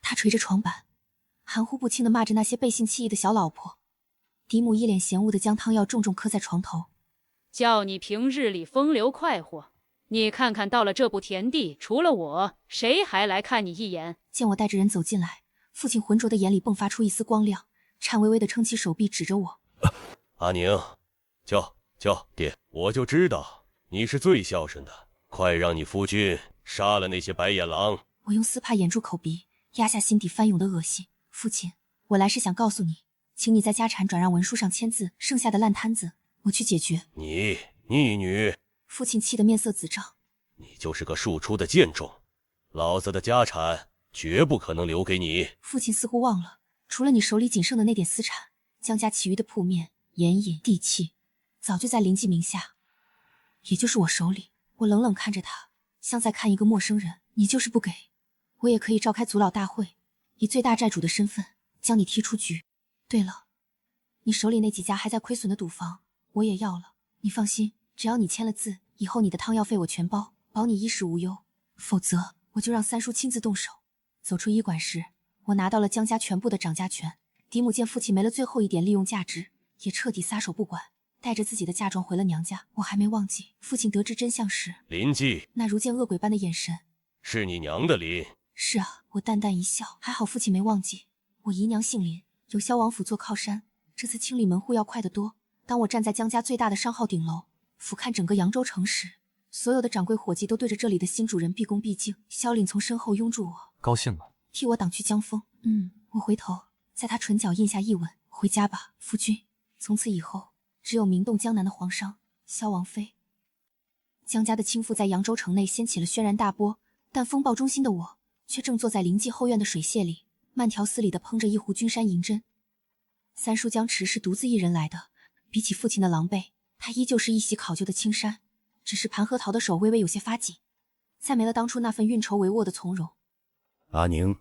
他捶着床板，含糊不清地骂着那些背信弃义的小老婆。嫡母一脸嫌恶地将汤药重重磕在床头，叫你平日里风流快活，你看看到了这步田地，除了我，谁还来看你一眼？见我带着人走进来，父亲浑浊的眼里迸发出一丝光亮，颤巍巍地撑起手臂指着我：阿宁，叫爹，我就知道你是最孝顺的，快让你夫君杀了那些白眼狼。我用丝帕掩住口鼻，压下心底翻涌的恶心。父亲，我来是想告诉你，请你在家产转让文书上签字，剩下的烂摊子我去解决。你逆女！父亲气得面色紫胀。你就是个庶出的贱种，老子的家产绝不可能留给你。父亲似乎忘了，除了你手里仅剩的那点私产，江家其余的铺面、盐引、地契，早就在林记名下，也就是我手里。我冷冷看着他，像在看一个陌生人。你就是不给，我也可以召开族老大会，以最大债主的身份将你踢出局。对了，你手里那几家还在亏损的赌房，我也要了。你放心，只要你签了字，以后你的汤药费我全包，保你衣食无忧。否则，我就让三叔亲自动手。走出医馆时，我拿到了江家全部的掌家权。嫡母见父亲没了最后一点利用价值，也彻底撒手不管，带着自己的嫁妆回了娘家。我还没忘记，父亲得知真相时，林记那如见恶鬼般的眼神。是你娘的林。是啊，我淡淡一笑，还好父亲没忘记，我姨娘姓林，有萧王府做靠山，这次清理门户要快得多。当我站在江家最大的商号顶楼，俯瞰整个扬州城时，所有的掌柜伙计都对着这里的新主人毕恭毕敬。萧凛从身后拥住我，高兴了，替我挡去江风。我回头在他唇角印下一吻。回家吧，夫君。从此以后，只有名动江南的皇商萧王妃。江家的倾覆在扬州城内掀起了轩然大波，但风暴中心的我却正坐在临记后院的水榭里，慢条斯理地烹着一壶君山银针。三叔江池是独自一人来的，比起父亲的狼狈，他依旧是一袭考究的青衫，只是盘核桃的手微微有些发紧，再没了当初那份运筹帷幄的从容。阿宁，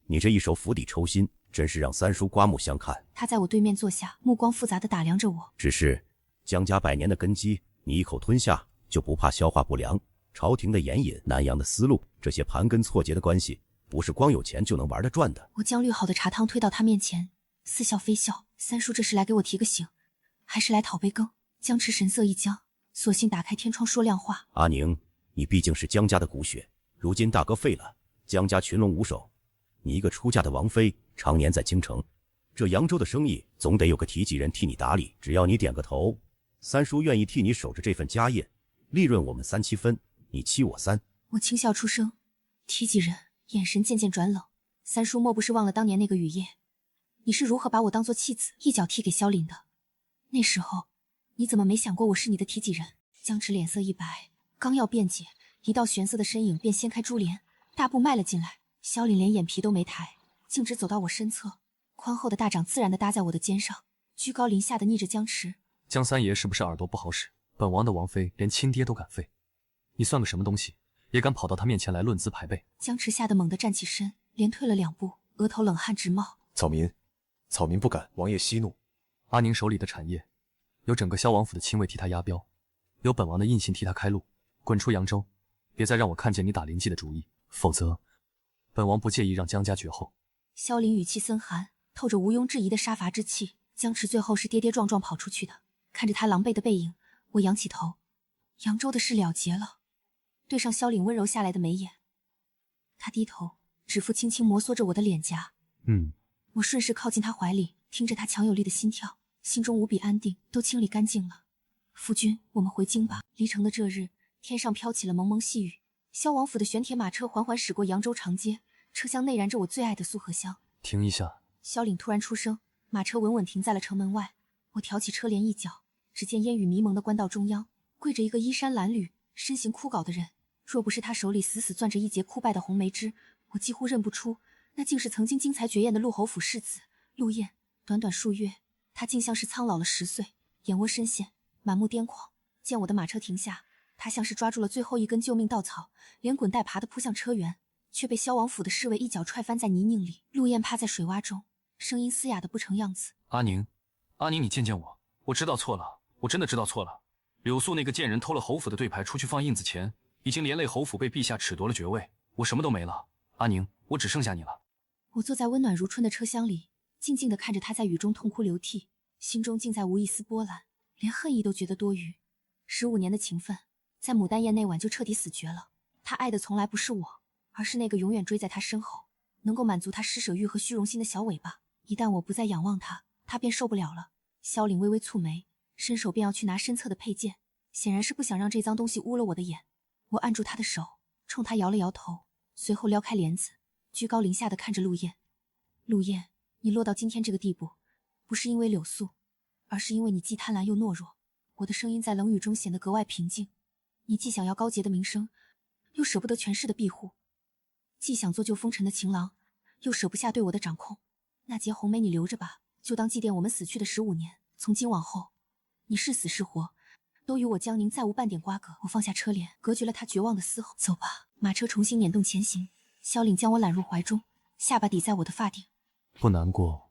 你这一手釜底抽薪，真是让三叔刮目相看。他在我对面坐下，目光复杂地打量着我。只是江家百年的根基，你一口吞下，就不怕消化不良？朝廷的盐引、南洋的丝路，这些盘根错节的关系，不是光有钱就能玩得转的。我将滤好的茶汤推到他面前，似笑非笑。三叔这是来给我提个醒，还是来讨杯羹？江池神色一僵，索性打开天窗说亮话。阿宁，你毕竟是江家的骨血，如今大哥废了，江家群龙无首，你一个出嫁的王妃，常年在京城，这扬州的生意总得有个提己人替你打理。只要你点个头，三叔愿意替你守着这份家业，利润我们3-7分，你7我3。我轻笑出声，提己人，眼神渐渐转冷。三叔莫不是忘了当年那个雨夜，你是如何把我当作弃子，一脚踢给萧凛的？那时候你怎么没想过我是你的提己人？江池脸色一白，刚要辩解，一道玄色的身影便掀开珠帘，大步迈了进来。萧凛连眼皮都没抬，径直走到我身侧，宽厚的大掌自然地搭在我的肩上，居高临下的睨着江池。江三爷是不是耳朵不好使？本王的王妃连亲爹都敢废，你算个什么东西，也敢跑到他面前来论资排辈？江池吓得猛地站起身，连退了2步，额头冷汗直冒。草民不敢，王爷息怒。阿宁手里的产业，有整个萧王府的亲卫替他押标，有本王的印信替他开路。滚出扬州，别再让我看见你打临记的主意，否则本王不介意让江家绝后。萧凛语气森寒，透着毋庸置疑的杀伐之气。江池最后是跌跌撞撞跑出去的，看着他狼狈的背影，我仰起头。扬州的事了结了，对上萧凛温柔下来的眉眼，他低头，指腹轻轻摩挲着我的脸颊。我顺势靠近他怀里，听着他强有力的心跳，心中无比安定，都清理干净了。夫君，我们回京吧。离城的这日，天上飘起了蒙蒙细雨，萧王府的玄铁马车缓缓驶过扬州长街，车厢内燃着我最爱的素荷香。停一下！萧凛突然出声，马车稳稳停在了城门外。我挑起车帘一角，只见烟雨迷蒙的官道中央，跪着一个衣衫褴褛、身形枯槁的人。若不是他手里死死攥着一截枯败的红梅枝，我几乎认不出那竟是曾经精彩绝艳的陆侯府世子陆燕。短短数月，他竟像是苍老了10岁，眼窝深陷，满目癫狂。见我的马车停下，他像是抓住了最后一根救命稻草，连滚带爬地扑向车辕，却被萧王府的侍卫一脚踹翻在泥泞里。陆燕趴在水洼中，声音嘶哑的不成样子。阿宁，阿宁，你见见我，我知道错了，我真的知道错了。柳素那个贱人偷了侯府的对牌出去放印子钱，已经连累侯府被陛下褫夺了爵位，我什么都没了。阿宁，我只剩下你了。我坐在温暖如春的车厢里，静静地看着他在雨中痛哭流涕，心中竟再无一丝波澜，连恨意都觉得多余。15年的情分，在牡丹宴那晚就彻底死绝了。他爱的从来不是我，而是那个永远追在他身后，能够满足他施舍欲和虚荣心的小尾巴。一旦我不再仰望他，他便受不了了。萧凛微微蹙眉，伸手便要去拿身侧的佩剑，显然是不想让这脏东西污了我的眼。我按住他的手，冲他摇了摇头，随后撩开帘子，居高临下的看着陆燕。陆燕，你落到今天这个地步，不是因为柳素，而是因为你既贪婪又懦弱。我的声音在冷雨中显得格外平静。你既想要高洁的名声，又舍不得权势的庇护；既想做旧风尘的情郎，又舍不下对我的掌控。那截红梅你留着吧，就当祭奠我们死去的15年。从今往后，你是死是活，都与我江宁再无半点瓜葛。我放下车帘，隔绝了他绝望的嘶吼。走吧。马车重新碾动前行，萧凛将我揽入怀中，下巴抵在我的发顶。不难过？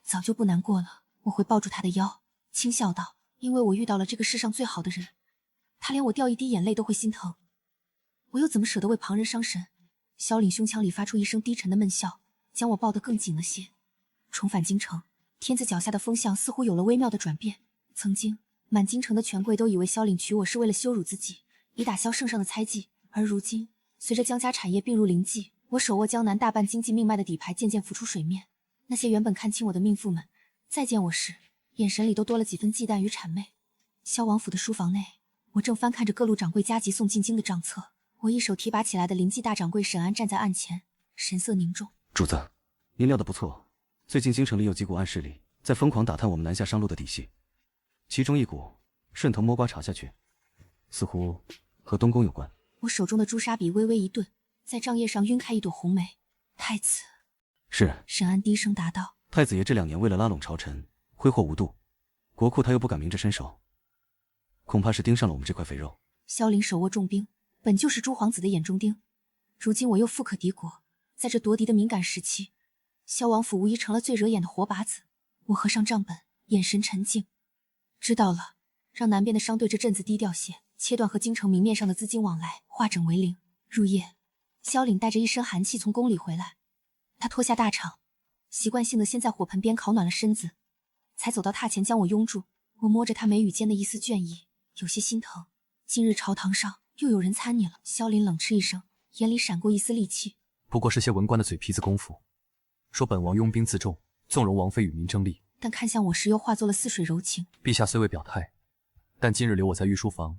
早就不难过了。我会抱住他的腰，轻笑道：“因为我遇到了这个世上最好的人，他连我掉一滴眼泪都会心疼，我又怎么舍得为旁人伤神？”萧凛胸腔里发出一声低沉的闷笑，将我抱得更紧了些。重返京城，天子脚下的风向似乎有了微妙的转变。曾经，满京城的权贵都以为萧凛娶我是为了羞辱自己，以打消圣上的猜忌。而如今，随着江家产业并入临济，我手握江南大半经济命脉的底牌渐渐浮出水面。那些原本看轻我的命妇们，再见我时，眼神里都多了几分忌惮与谄媚。萧王府的书房内，我正翻看着各路掌柜加急送进京的账册。我一手提拔起来的临济大掌柜沈安站在案前，神色凝重。主子，您料得不错。最近京城里有几股暗势力在疯狂打探我们南下商路的底细，其中一股顺藤摸瓜查下去，似乎和东宫有关。我手中的朱砂笔微微一顿，在帐页上晕开一朵红梅。太子。是。沈安低声答道。太子爷这2年为了拉拢朝臣，挥霍无度，国库他又不敢明着伸手，恐怕是盯上了我们这块肥肉。萧凛手握重兵，本就是诸皇子的眼中钉，如今我又富可敌国，在这夺嫡的敏感时期，萧王府无疑成了最惹眼的活靶子。我合上账本，眼神沉静。知道了，让南边的商队这阵子低调些，切断和京城明面上的资金往来，化整为零。入夜，萧凛带着一身寒气从宫里回来，他脱下大氅，习惯性的先在火盆边烤暖了身子，才走到榻前将我拥住。我摸着他眉宇间的一丝倦意，有些心疼。今日朝堂上又有人参你了。萧凛冷嗤一声，眼里闪过一丝戾气。不过是些文官的嘴皮子功夫，说本王拥兵自重，纵容王妃与民争利，但看向我时又化作了似水柔情。陛下虽未表态，但今日留我在御书房，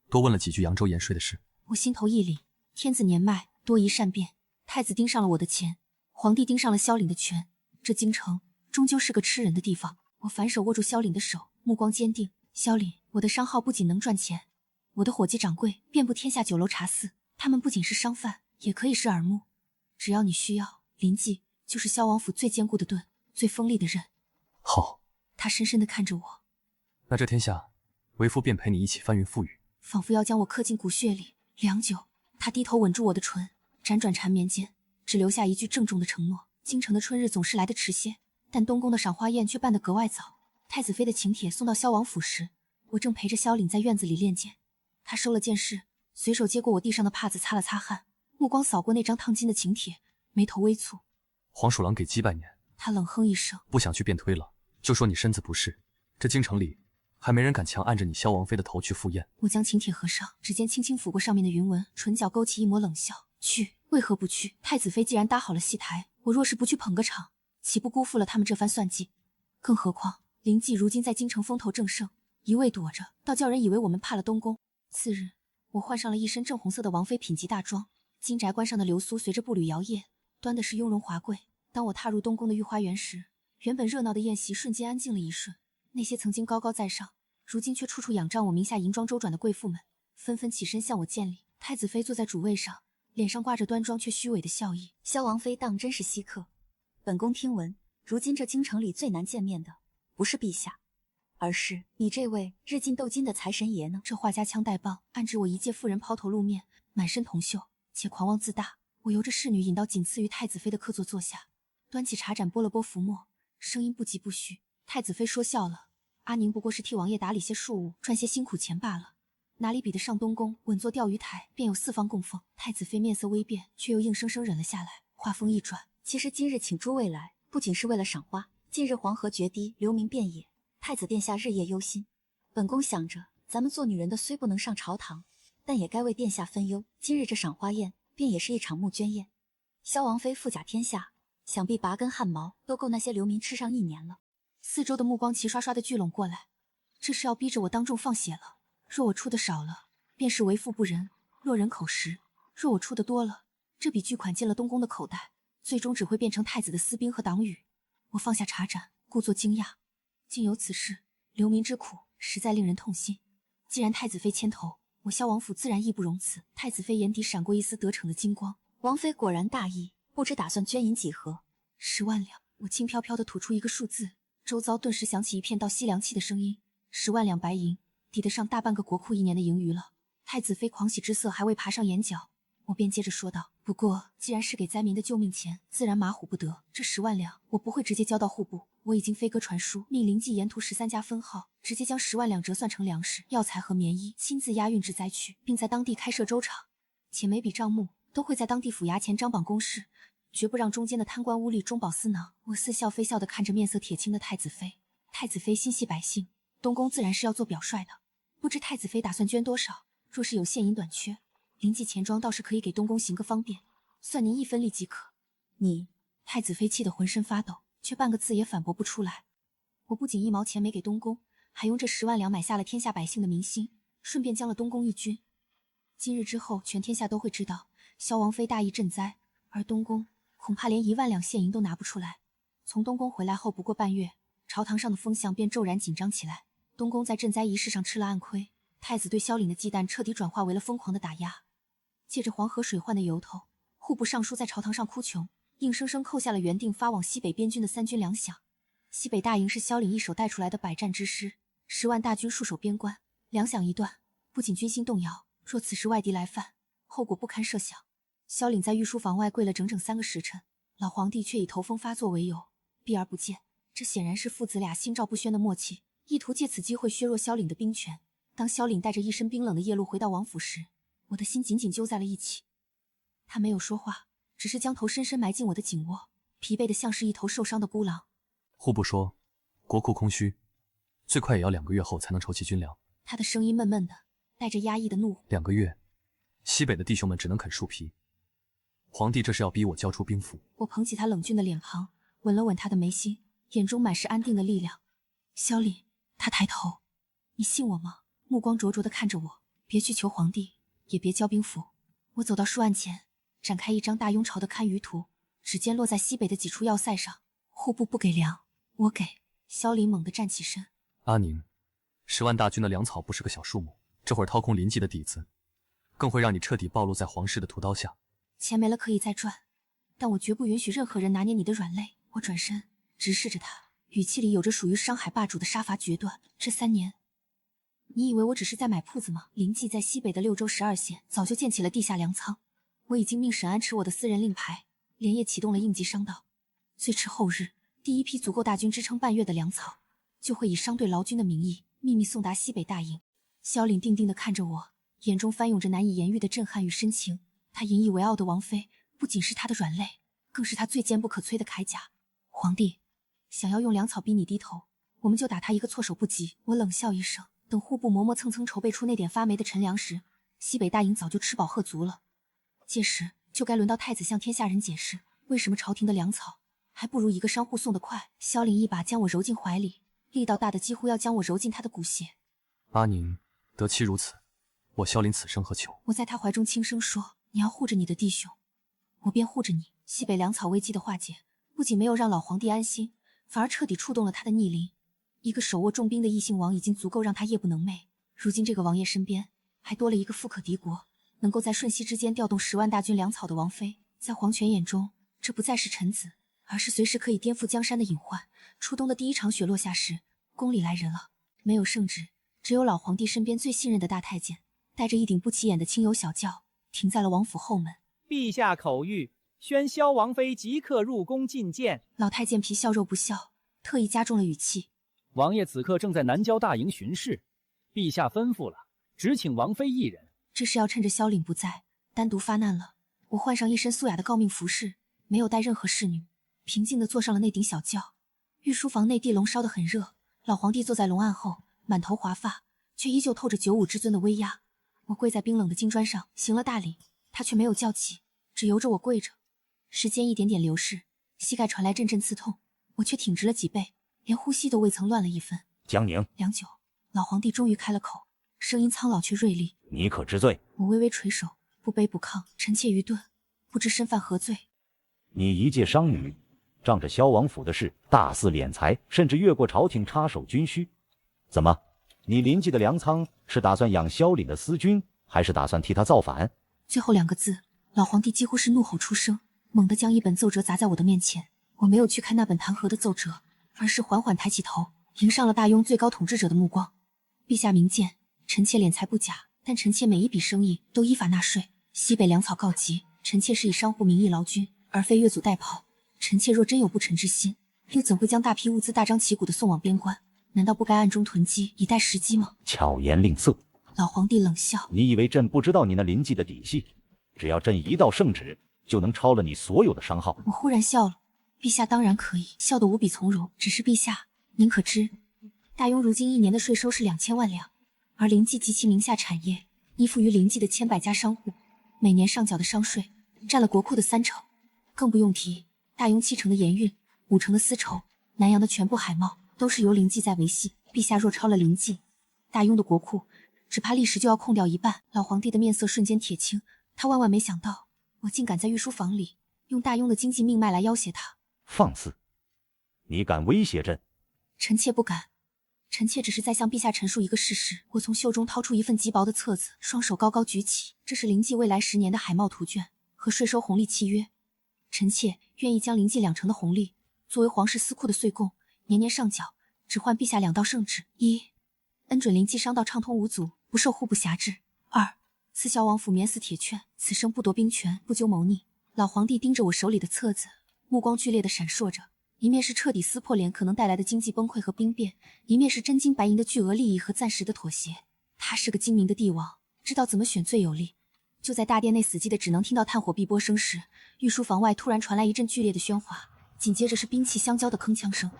多问了几句扬州盐税的事。我心头一凛，天子年迈，多疑善变，太子盯上了我的钱，皇帝盯上了萧凛的权，这京城终究是个吃人的地方。我反手握住萧凛的手，目光坚定。萧凛，我的商号不仅能赚钱，我的伙计掌柜遍布天下酒楼茶肆，他们不仅是商贩，也可以是耳目。只要你需要，临济就是萧王府最坚固的盾，最锋利的刃。好。他深深地看着我。那这天下，为夫便陪你一起翻云覆雨。仿佛要将我刻进骨血里。良久，他低头吻住我的唇，辗转缠绵间，只留下一句郑重的承诺。京城的春日总是来得迟些，但东宫的赏花宴却办得格外早。太子妃的请帖送到萧王府时，我正陪着萧凛在院子里练剑。他收了剑势，随手接过我地上的帕子擦了擦汗，目光扫过那张烫金的请帖，眉头微蹙。黄鼠狼给鸡拜年。他冷哼一声，不想去便推了，就说你身子不适，这京城里还没人敢强按着你萧王妃的头去赴宴。我将请帖合上，指尖轻轻抚过上面的云纹，唇角勾起一抹冷笑。去，为何不去？太子妃既然搭好了戏台，我若是不去捧个场，岂不辜负了他们这番算计？更何况临济如今在京城风头正盛，一味躲着，倒叫人以为我们怕了东宫。次日，我换上了一身正红色的王妃品级大装，金宅关上的流苏随着步履摇曳，端的是雍容华贵。当我踏入东宫的御花园时，原本热闹的宴席瞬间安静了一瞬。那些曾经高高在上，如今却处处仰仗我名下银装周转的贵妇们，纷纷起身向我见礼。太子妃坐在主位上，脸上挂着端庄却虚伪的笑意。萧王妃当真是稀客。本宫听闻，如今这京城里最难见面的，不是陛下，而是你这位日进斗金的财神爷呢。这画家枪带棒，暗指我一介妇人抛头露面，满身铜锈，且狂妄自大。我由着侍女引到仅次于太子妃的客座坐下，端起茶盏拨了拨浮沫，声音不疾不徐。太子妃说笑了，阿宁不过是替王爷打理些庶务，赚些辛苦钱罢了，哪里比得上东宫稳坐钓鱼台，便有四方供奉。太子妃面色微变，却又硬生生忍了下来。话锋一转，其实今日请诸位来，不仅是为了赏花。近日黄河决堤，流民遍野，太子殿下日夜忧心。本宫想着，咱们做女人的虽不能上朝堂，但也该为殿下分忧。今日这赏花宴，便也是一场募捐宴。萧王妃富甲天下，想必拔根汗毛都够那些流民吃上1年了。四周的目光齐刷刷的聚拢过来，这是要逼着我当众放血了。若我出的少了，便是为富不仁，落人口实；若我出的多了，这笔巨款进了东宫的口袋，最终只会变成太子的私兵和党羽。我放下茶盏，故作惊讶，竟有此事，流民之苦实在令人痛心。既然太子妃牵头，我萧王府自然义不容辞。太子妃眼底闪过一丝得逞的金光，王妃果然大义，不知打算捐银几何？10万两。我轻飘飘地吐出一个数字，周遭顿时响起一片倒吸凉气的声音。10万两白银，抵得上大半个国库1年的盈余了。太子妃狂喜之色还未爬上眼角，我便接着说道：不过既然是给灾民的救命钱，自然马虎不得。这10万两我不会直接交到户部，我已经飞鸽传书，命临冀沿途13家分号直接将10万两折算成粮食、药材和棉衣，亲自押运至灾区，并在当地开设粥厂。且每笔账目都会在当地府衙前张榜公示，绝不让中间的贪官污吏中饱私囊。我似笑非笑地看着面色铁青的太子妃。太子妃心系百姓，东宫自然是要做表率的。不知太子妃打算捐多少？若是有现银短缺，临冀钱庄倒是可以给东宫行个方便，算您1分利即可。你……太子妃气得浑身发抖，却半个字也反驳不出来。我不仅1毛钱没给东宫，还用这10万两买下了天下百姓的民心，顺便将了东宫一军。今日之后，全天下都会知道萧王妃大义赈灾，而东宫恐怕连1万两现银都拿不出来。从东宫回来后不过半月，朝堂上的风向便骤然紧张起来。东宫在赈灾仪式上吃了暗亏，太子对萧凛的忌惮彻底转化为了疯狂的打压。借着黄河水患的由头，户部尚书在朝堂上哭穷，硬生生扣下了原定发往西北边军的3军粮饷。西北大营是萧凛一手带出来的百战之师，10万大军戍守边关，粮饷一断，不仅军心动摇，若此时外敌来犯，后果不堪设想。萧凛在御书房外跪了整整3个时辰，老皇帝却以头风发作为由避而不见。这显然是父子俩心照不宣的默契，意图借此机会削弱萧凛的兵权。当萧凛带着一身冰冷的夜露回到王府时，我的心紧紧揪在了一起。他没有说话，只是将头深深埋进我的颈窝，疲惫的像是一头受伤的孤狼。户部说，国库空虚，最快也要2个月后才能筹齐军粮。他的声音闷闷的，带着压抑的怒火。2个月，西北的弟兄们只能啃树皮。皇帝这是要逼我交出兵符。我捧起他冷峻的脸庞，吻了吻他的眉心，眼中满是安定的力量。萧凛，他抬头，你信我吗？目光灼灼地看着我，别去求皇帝，也别交兵符。我走到书案前，展开一张大雍朝的堪舆图，指尖落在西北的几处要塞上。户部不给粮，我给。萧凛猛地站起身。阿宁，10万大军的粮草不是个小数目，这会儿掏空临冀的底子，更会让你彻底暴露在皇室的屠刀下。钱没了可以再赚，但我绝不允许任何人拿捏你的软肋。我转身直视着他，语气里有着属于商海霸主的杀伐决断。这3年，你以为我只是在买铺子吗？临冀在西北的6州12县早就建起了地下粮仓，我已经命沈安持我的私人令牌，连夜启动了应急商道。最迟后日，第一批足够大军支撑半月的粮草，就会以商队劳军的名义秘密送达西北大营。萧凛定定地看着我，眼中翻涌着难以言喻的震撼与深情。他引以为傲的王妃，不仅是他的软肋，更是他最坚不可摧的铠甲。皇帝想要用粮草逼你低头，我们就打他一个措手不及。我冷笑一声，等户部磨磨蹭蹭筹备出那点发霉的陈粮时，西北大营早就吃饱喝足了。届时就该轮到太子向天下人解释，为什么朝廷的粮草还不如一个商户送得快。萧凛一把将我揉进怀里，力道大的几乎要将我揉进他的骨血。阿宁，得妻如此，我萧凛此生何求？我在他怀中轻声说，你要护着你的弟兄，我便护着你。西北粮草危机的化解，不仅没有让老皇帝安心，反而彻底触动了他的逆鳞。一个手握重兵的异姓王已经足够让他夜不能寐，如今这个王爷身边还多了一个富可敌国，能够在瞬息之间调动10万大军粮草的王妃。在皇权眼中，这不再是臣子，而是随时可以颠覆江山的隐患。初冬的第一场雪落下时，宫里来人了，没有圣旨，只有老皇帝身边最信任的大太监，带着一顶不起眼的轻油小轿，停在了王府后门。陛下口谕，宣萧王妃即刻入宫觐见。老太监皮笑肉不笑，特意加重了语气。王爷此刻正在南郊大营巡视，陛下吩咐了，只请王妃一人。这是要趁着萧凛不在，单独发难了。我换上一身素雅的诰命服饰，没有带任何侍女，平静地坐上了那顶小轿。御书房内地笼烧得很热，老皇帝坐在龙案后，满头华发，却依旧透着95之尊的威压。我跪在冰冷的金砖上，行了大礼，他却没有叫起，只由着我跪着。时间一点点流逝，膝盖传来阵阵刺痛，我却挺直了几倍，连呼吸都未曾乱了一分。江宁，良久，老皇帝终于开了口，声音苍老却锐利：“你可知罪？”我微微垂首，不卑不亢，臣妾愚钝，不知身犯何罪。你一介商女，仗着萧王府的事大肆敛财，甚至越过朝廷插手军需。怎么，你临济的粮仓是打算养萧凛的私军，还是打算替他造反？最后2个字，老皇帝几乎是怒吼出声，猛地将一本奏折砸在我的面前。我没有去看那本弹劾的奏折，而是缓缓抬起头，迎上了大雍最高统治者的目光。陛下明鉴，臣妾敛财不假，但臣妾每一笔生意都依法纳税。西北粮草告急，臣妾是以商户名义劳军，而非越俎代庖。臣妾若真有不臣之心，又怎会将大批物资大张旗鼓地送往边关？难道不该暗中囤积，以待时机吗？巧言令色。老皇帝冷笑：“你以为朕不知道你那临济的底细？只要朕一道圣旨，就能抄了你所有的商号。”我忽然笑了。陛下当然可以，笑得无比从容。只是陛下，您可知，大雍如今1年的税收是2000万两，而临济及其名下产业依附于临济的千百家商户，每年上缴的商税占了国库的30%，更不用提大雍7成的盐运，5成的丝绸，南洋的全部海贸都是由临济在维系。陛下若超了临济，大雍的国库只怕立时就要空掉一半。老皇帝的面色瞬间铁青，他万万没想到我竟敢在御书房里用大雍的经济命脉来要挟他。放肆！你敢威胁朕？臣妾不敢，臣妾只是在向陛下陈述一个事实。我从袖中掏出一份极薄的册子，双手高高举起，这是临济未来10年的海贸图卷和税收红利契约。臣妾愿意将临济2成的红利作为皇室私库的岁贡，年年上缴，只换陛下2道圣旨：一，恩准临济商道畅通无阻，不受户部辖制；二，赐萧王府免死铁券，此生不夺兵权，不究谋逆。老皇帝盯着我手里的册子，目光剧烈地闪烁着，一面是彻底撕破脸可能带来的经济崩溃和兵变，一面是真金白银的巨额利益和暂时的妥协。他是个精明的帝王，知道怎么选最有利。就在大殿内死寂的只能听到炭火碧波声时，御书房外突然传来一阵剧烈的喧哗，紧接着是兵器相交的铿锵声。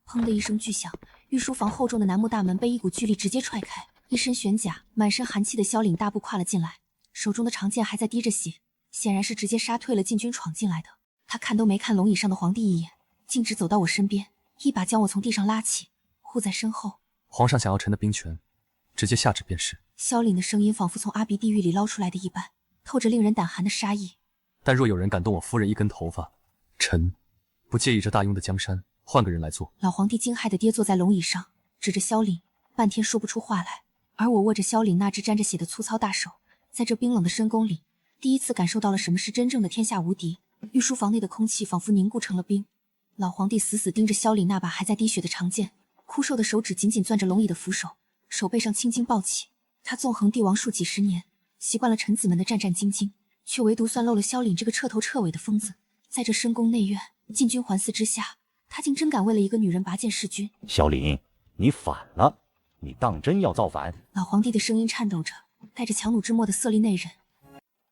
砰的一声巨响，御书房厚重的楠木大门被一股巨力直接踹开，一身玄甲、满身寒气的萧凛大步跨了进来，手中的长剑还在滴着血，显然是直接杀退了禁军闯进来的。他看都没看龙椅上的皇帝一眼，径直走到我身边，一把将我从地上拉起，护在身后。皇上想要臣的兵权，直接下旨便是。萧凛的声音仿佛从阿鼻地狱里捞出来的一般，透着令人胆寒的杀意。但若有人敢动我夫人一根头发，臣不介意这大雍的江山换个人来做。老皇帝惊骇地跌坐在龙椅上，指着萧凛，半天说不出话来。而我握着萧凛那只沾着血的粗糙大手，在这冰冷的深宫里，第一次感受到了什么是真正的天下无敌。御书房内的空气仿佛凝固成了冰。老皇帝死死盯着萧凛那把还在滴血的长剑，枯瘦的手指紧紧攥着龙椅的扶手，手背上青筋暴起。他纵横帝王数几十年，习惯了臣子们的战战兢兢，却唯独算漏了萧凛这个彻头彻尾的疯子。在这深宫内院，禁军环伺之下，他竟真敢为了一个女人拔剑弑君。萧凛，你反了！你当真要造反？老皇帝的声音颤抖着，带着强弩之末的色厉内荏。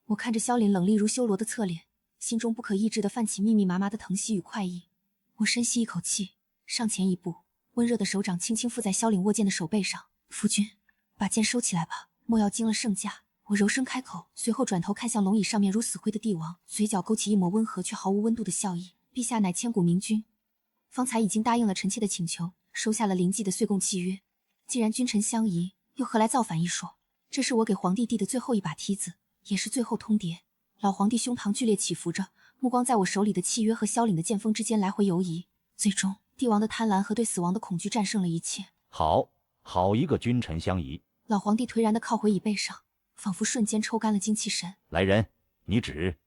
我看着萧凛冷厉如修罗的侧脸，心中不可抑制地泛起密密麻麻的疼惜与快意。我深吸一口气，上前一步，温热的手掌轻轻附在萧凛握剑的手背上。夫君，把剑收起来吧，莫要惊了圣驾。我柔声开口，随后转头看向龙椅上面如死灰的帝王，嘴角勾起一抹温和却毫无温度的笑意。陛下乃千古明君，方才已经答应了臣妾的请求，收下了临济的岁贡契约。既然君臣相宜，又何来造反一说？这是我给皇帝递的最后一把梯子，也是最后通牒。老皇帝胸膛剧烈起伏着，目光在我手里的契约和萧凛的剑锋之间来回游移。最终，帝王的贪婪和对死亡的恐惧战胜了一切。好一个君臣相宜！老皇帝颓然地靠回椅背上，仿佛瞬间抽干了精气神。来人，你旨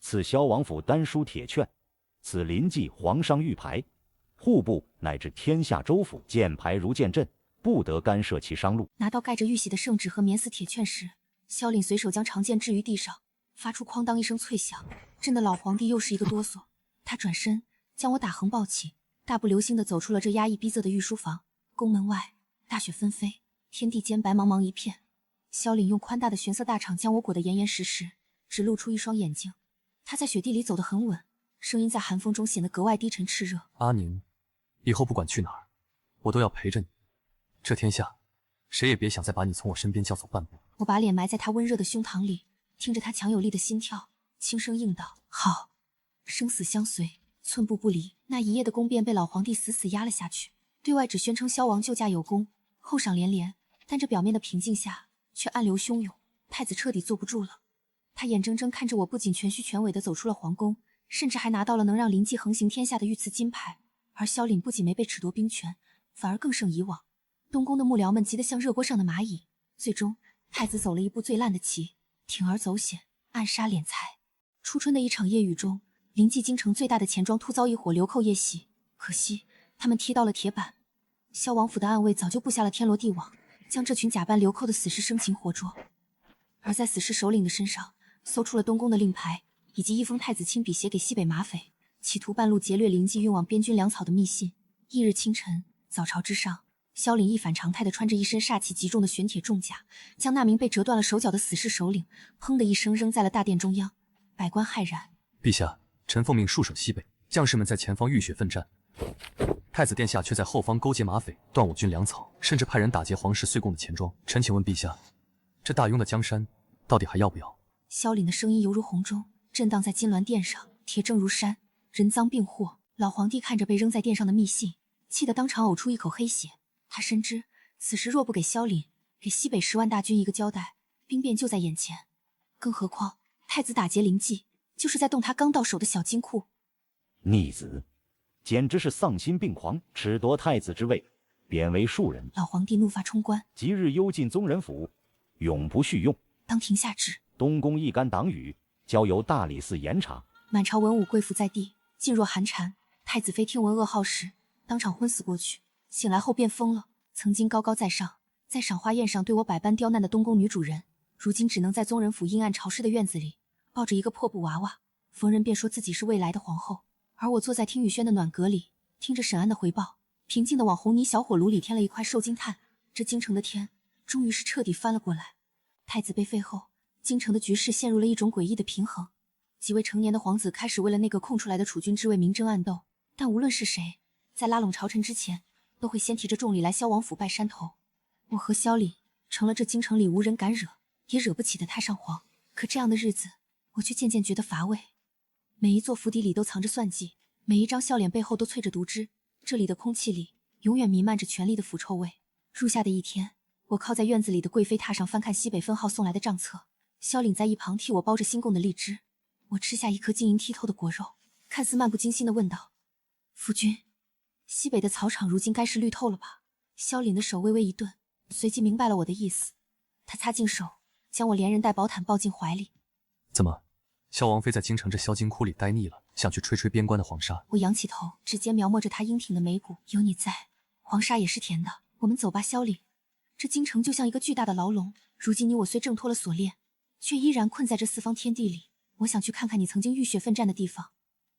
赐萧王府丹书铁券，此临济皇商玉牌，户部乃至天下州府建牌如建镇，不得干涉其商路。拿到盖着玉玺的圣旨和免死铁券时，萧凛随手将长剑置于地上，发出哐当一声脆响，震得老皇帝又是一个哆嗦。他转身将我打横抱起，大步流星地走出了这压抑逼仄的御书房。宫门外大雪纷飞，天地间白茫茫一片。萧凛用宽大的玄色大氅将我裹得严严实实，只露出一双眼睛。他在雪地里走得很稳，声音在寒风中显得格外低沉炽热。阿宁，以后不管去哪儿，我都要陪着你。这天下，谁也别想再把你从我身边叫走半步。我把脸埋在他温热的胸膛里，听着他强有力的心跳，轻声应道：“好。”生死相随，寸步不离。那一夜的宫变被老皇帝死死压了下去，对外只宣称萧王救驾有功，后赏连连，但这表面的平静下却暗流汹涌。太子彻底坐不住了，他眼睁睁看着我不仅全虚全伪地走出了皇宫，甚至还拿到了能让临济横行天下的御赐金牌。而萧凛不仅没被褫夺兵权，反而更胜以往。东宫的幕僚们急得像热锅上的蚂蚁。最终，太子走了一步最烂的棋，铤而走险，暗杀敛财。初春的一场夜雨中，临济京城最大的钱庄突遭一伙流寇夜袭，可惜他们踢到了铁板。萧王府的暗卫早就布下了天罗地网，将这群假扮流寇的死士生擒活捉。而在死士首领的身上，搜出了东宫的令牌，以及一封太子亲笔写给西北马匪，企图半路劫掠临济运往边军粮草的密信。翌日清晨，早朝之上，萧凛一反常态的穿着一身煞气极重的玄铁重甲，将那名被折断了手脚的死士首领砰的一声扔在了大殿中央。百官骇然。陛下，臣奉命戍守西北，将士们在前方浴血奋战，太子殿下却在后方勾结马匪，断我军粮草，甚至派人打劫皇室岁贡的钱庄。臣请问陛下，这大雍的江山到底还要不要？萧凛的声音犹如洪钟，震荡在金銮殿上，铁证如山，人赃并获。老皇帝看着被扔在殿上的密信，气得当场呕出一口黑血。他深知此时若不给萧凛、给西北10万大军一个交代，兵变就在眼前。更何况太子打劫临济，就是在动他刚到手的小金库。逆子，简直是丧心病狂，褫夺太子之位，贬为庶人。老皇帝怒发冲冠，即日幽禁宗人府，永不续用。当庭下旨，东宫一干党羽交由大理寺严查。满朝文武跪伏在地，噤若寒蝉。太子妃听闻噩耗时，当场昏死过去，醒来后便疯了。曾经高高在上，在赏花宴上对我百般刁难的东宫女主人，如今只能在宗人府阴暗潮湿的院子里，抱着一个破布娃娃，逢人便说自己是未来的皇后。而我坐在听雨轩的暖阁里，听着沈安的回报，平静地往红泥小火炉里添了一块受精炭。这京城的天终于是彻底翻了过来。太子被废后，京城的局势陷入了一种诡异的平衡。几位成年的皇子开始为了那个空出来的储君之位明争暗斗，但无论是谁，在拉拢朝臣之前，都会先提着重礼来萧王府拜山头。我和萧凛成了这京城里无人敢惹也惹不起的太上皇。可这样的日子，我却渐渐觉得乏味。每一座府邸里都藏着算计，每一张笑脸背后都淬着毒汁。这里的空气里永远弥漫着权力的腐臭味。入夏的一天，我靠在院子里的贵妃榻上翻看西北分号送来的账册，萧凛在一旁替我包着新贡的荔枝。我吃下一颗晶莹剔透的果肉，看似漫不经心地问道：“夫君，西北的草场如今该是绿透了吧？”萧凛的手微微一顿，随即明白了我的意思。他擦净手，将我连人带薄毯抱进怀里。怎么，萧王妃在京城这萧金窟里待腻了，想去吹吹边关的黄沙？我仰起头，指尖描摹着她英挺的眉骨。有你在，黄沙也是甜的。我们走吧，萧凛。这京城就像一个巨大的牢笼，如今你我虽挣脱了锁链，却依然困在这四方天地里。我想去看看你曾经浴血奋战的地方，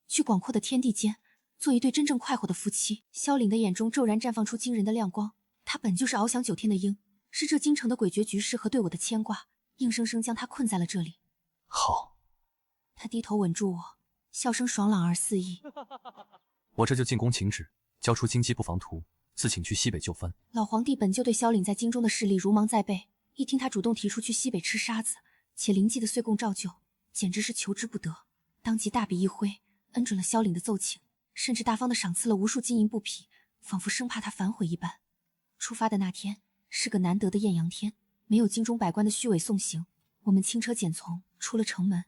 去广阔的天地间做一对真正快活的夫妻。萧凛的眼中骤然绽放出惊人的亮光，她本就是翱翔9天的鹰，是这京城的诡谲局势和对我的牵挂，硬生生将她困在了这里。好。他低头吻住我，笑声爽朗而肆意。我这就进宫请旨，交出京畿布防图，自请去西北就藩。老皇帝本就对萧凛在京中的势力如芒在背，一听他主动提出去西北吃沙子，且临济的岁贡照旧，简直是求之不得。当即大笔一挥，恩准了萧凛的奏请，甚至大方地赏赐了无数金银布匹，仿佛生怕他反悔一般。出发的那天是个难得的艳阳天，没有京中百官的虚伪送行，我们轻车简从出了城门。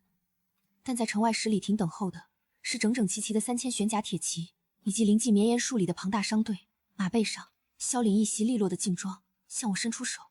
但在城外10里亭等候的是整整齐齐的3000玄甲铁骑，以及临济绵延数里的庞大商队。马背上，萧凛一袭利落的劲装，向我伸出手。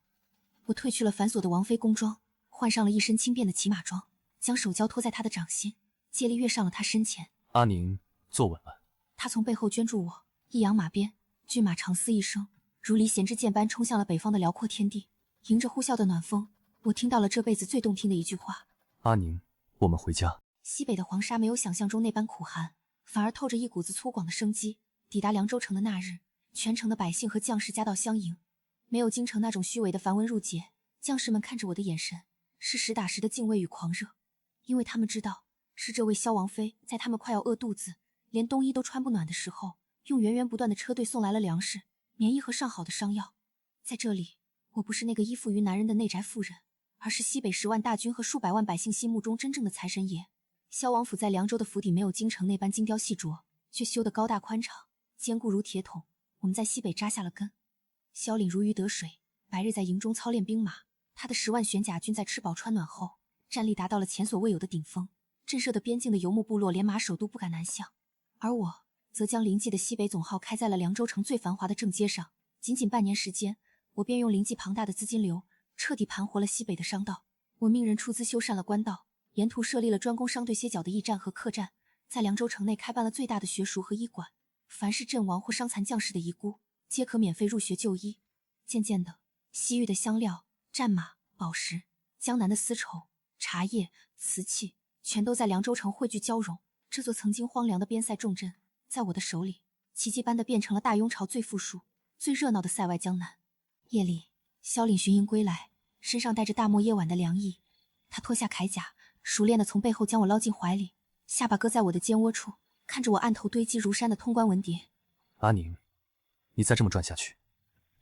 我褪去了繁琐的王妃宫装，换上了一身轻便的骑马装，将手交托在他的掌心，借力跃上了他身前。阿宁，坐稳了。他从背后圈住我，一扬马鞭，骏马长嘶一声，如离弦之箭般冲向了北方的辽阔天地。迎着呼啸的暖风，我听到了这辈子最动听的一句话。阿宁，我们回家。西北的黄沙没有想象中那般苦寒，反而透着一股子粗犷的生机。抵达凉州城的那日，全城的百姓和将士夹道相迎，没有京城那种虚伪的繁文缛节。将士们看着我的眼神是实打实的敬畏与狂热，因为他们知道是这位萧王妃在他们快要饿肚子，连冬衣都穿不暖的时候，用源源不断的车队送来了粮食、棉衣和上好的商药。在这里，我不是那个依附于男人的内宅妇人，而是西北10万大军和数百万百姓心目中真正的财神爷。萧王府在凉州的府邸没有京城那般精雕细琢，却修得高大宽敞，坚固如铁桶。我们在西北扎下了根，萧岭如鱼得水，白日在营中操练兵马。他的10万玄甲军在吃饱穿暖后，战力达到了前所未有的顶峰，震慑的边境的游牧部落连马首都不敢南向。而我则将临济的西北总号开在了凉州城最繁华的正街上。仅仅半年时间，我便用临济庞大的资金流彻底盘活了西北的商道。我命人出资修缮了官道，沿途设立了专供商队歇脚的驿站和客栈，在凉州城内开办了最大的学塾和医馆，凡是阵亡或伤残将士的遗孤，皆可免费入学就医。渐渐的，西域的香料、战马、宝石，江南的丝绸、茶叶、瓷器，全都在凉州城汇聚交融。这座曾经荒凉的边塞重镇，在我的手里，奇迹般的变成了大雍朝最富庶、最热闹的塞外江南。夜里，萧岭巡营归来，身上带着大漠夜晚的凉意。他脱下铠甲，熟练的从背后将我捞进怀里，下巴搁在我的肩窝处，看着我案头堆积如山的通关文牒。阿宁，你再这么转下去，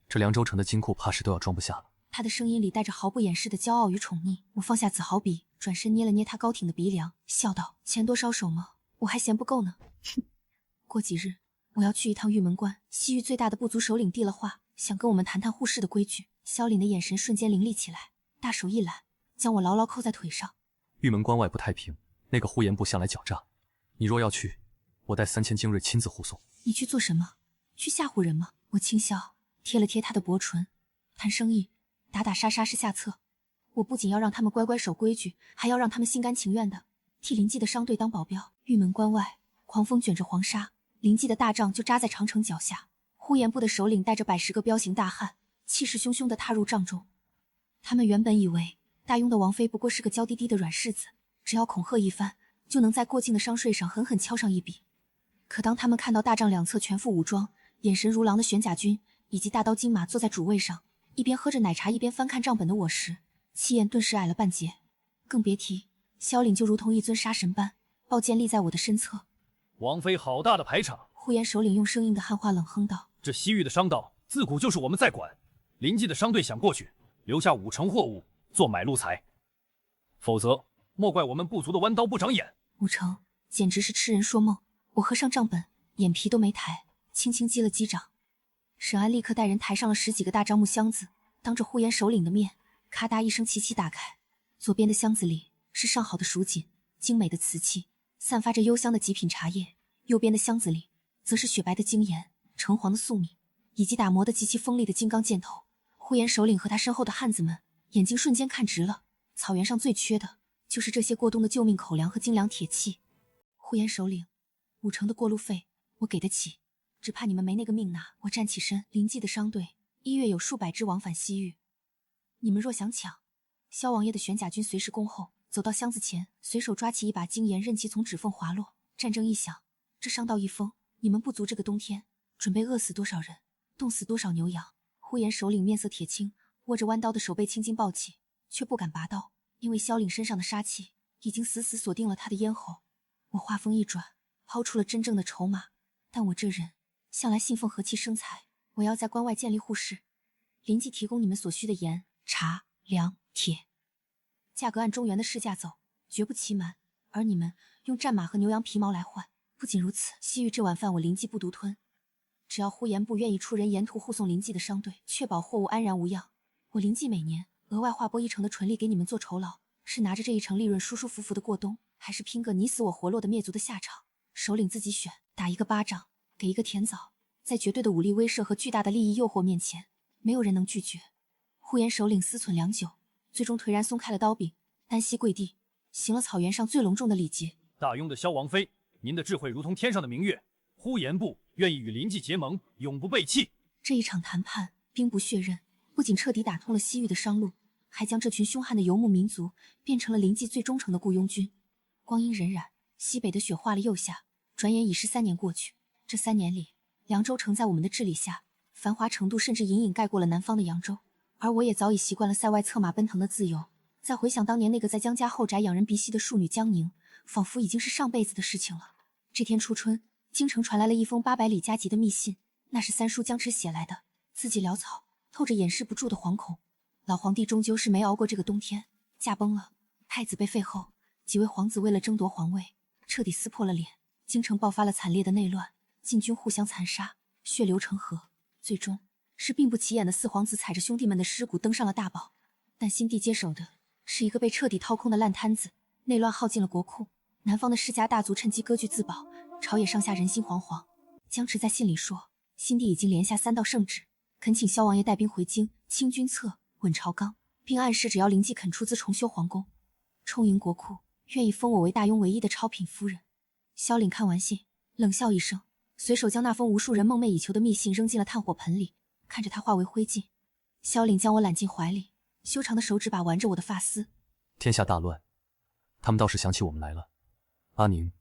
这凉州城的金库怕是都要装不下了。他的声音里带着毫不掩饰的骄傲与宠溺。我放下子豪笔，转身捏了捏他高挺的鼻梁，笑道：“钱多烧手吗？我还嫌不够呢。”过几日，我要去一趟玉门关。西域最大的部族首领递了话，想跟我们谈谈护市的规矩。萧凛的眼神瞬间凌厉起来，大手一揽，将我牢牢扣在腿上。玉门关外不太平，那个呼延部向来狡诈，你若要去，我带3000精锐亲自护送。你去做什么？去吓唬人吗？我轻笑，贴了贴他的薄唇。谈生意，打打杀杀是下策。我不仅要让他们乖乖守规矩，还要让他们心甘情愿的替临济的商队当保镖。玉门关外，狂风卷着黄沙，临济的大帐就扎在长城脚下。呼延部的首领带着100个彪形大汉，气势汹汹地踏入帐中。他们原本以为大雍的王妃不过是个娇滴滴的软柿子，只要恐吓一番，就能在过境的商税上狠狠敲上一笔。可当他们看到大帐两侧全副武装、眼神如狼的玄甲军以及大刀金马坐在主位上，一边喝着奶茶一边翻看账本的我时，气焰顿时矮了半截。更别提萧凛就如同一尊杀神般抱剑立在我的身侧。王妃好大的排场！呼延首领用生硬的汉话冷哼道：“这西域的商道自古就是我们在管，临济的商队想过去，留下5成货物做买路财，否则莫怪我们部族的弯刀不长眼。”5成，简直是痴人说梦。我合上账本，眼皮都没抬，轻轻击了击掌。沈安立刻带人抬上了10几个大樟木箱子，当着呼延首领的面，咔嗒一声齐齐打开。左边的箱子里是上好的蜀锦、精美的瓷器，散发着幽香的极品茶叶；右边的箱子里则是雪白的精盐、橙黄的粟米，以及打磨的极其锋利的金刚箭头。呼延首领和他身后的汉子们眼睛瞬间看直了，草原上最缺的就是这些过冬的救命口粮和精良铁器。呼延首领，5成的过路费我给得起，只怕你们没那个命拿。我站起身，临济的商队1月有数百支往返西域，你们若想抢，萧王爷的玄甲军随时恭候。走到箱子前，随手抓起一把精盐，任其从指缝滑落。战争一响，这商道一封，你们部族这个冬天准备饿死多少人，冻死多少牛羊。呼延首领面色铁青，握着弯刀的手被青筋暴起，却不敢拔刀，因为萧岭身上的杀气已经死死锁定了他的咽喉。我话锋一转，抛出了真正的筹码，但我这人向来信奉和气生财，我要在关外建立护市，临济提供你们所需的盐、茶、粮、铁，价格按中原的市价走，绝不欺瞒。而你们用战马和牛羊皮毛来换。不仅如此，西域这碗饭我临济不独吞，只要呼延部愿意出人沿途护送临济的商队，确保货物安然无恙，我临济每年额外划拨1成的纯利给你们做酬劳。是拿着这1成利润舒舒服服的过冬，还是拼个你死我活落的灭族的下场，首领自己选。打一个巴掌，给一个甜枣，在绝对的武力威慑和巨大的利益诱惑面前，没有人能拒绝。呼延首领思忖良久，最终颓然松开了刀柄，单膝跪地，行了草原上最隆重的礼节。大雍的萧王妃，您的智慧如同天上的明月，呼延部愿意与临济结盟，永不背弃。这一场谈判兵不血刃，不仅彻底打通了西域的商路，还将这群凶悍的游牧民族变成了临济最忠诚的雇佣军。光阴荏苒，西北的雪化了又下，转眼已是3年过去。这3年里，凉州城在我们的治理下，繁华程度甚至隐隐盖过了南方的扬州。而我也早已习惯了塞外策马奔腾的自由。再回想当年那个在江家后宅养人鼻息的庶女江宁，仿佛已经是上辈子的事情了。这天初春，京城传来了一封800里加急的密信，那是三叔江池写来的，字迹潦草，透着掩饰不住的惶恐。老皇帝终究是没熬过这个冬天，驾崩了。太子被废后，几位皇子为了争夺皇位，彻底撕破了脸。京城爆发了惨烈的内乱，禁军互相残杀，血流成河。最终是并不起眼的4皇子踩着兄弟们的尸骨登上了大宝，但新帝接手的是一个被彻底掏空的烂摊子。内乱耗尽了国库，南方的世家大族趁机割据自保，朝野上下人心惶惶。江池在信里说，新帝已经连下3道圣旨，恳请萧王爷带兵回京，清君侧，稳朝纲，并暗示只要灵济肯出资重修皇宫，充盈国库，愿意封我为大雍唯一的超品夫人。萧凛看完信，冷笑一声，随手将那封无数人梦寐以求的密信扔进了炭火盆里，看着它化为灰烬。萧凛将我揽进怀里，修长的手指把玩着我的发丝。天下大乱，他们倒是想起我们来了。阿宁，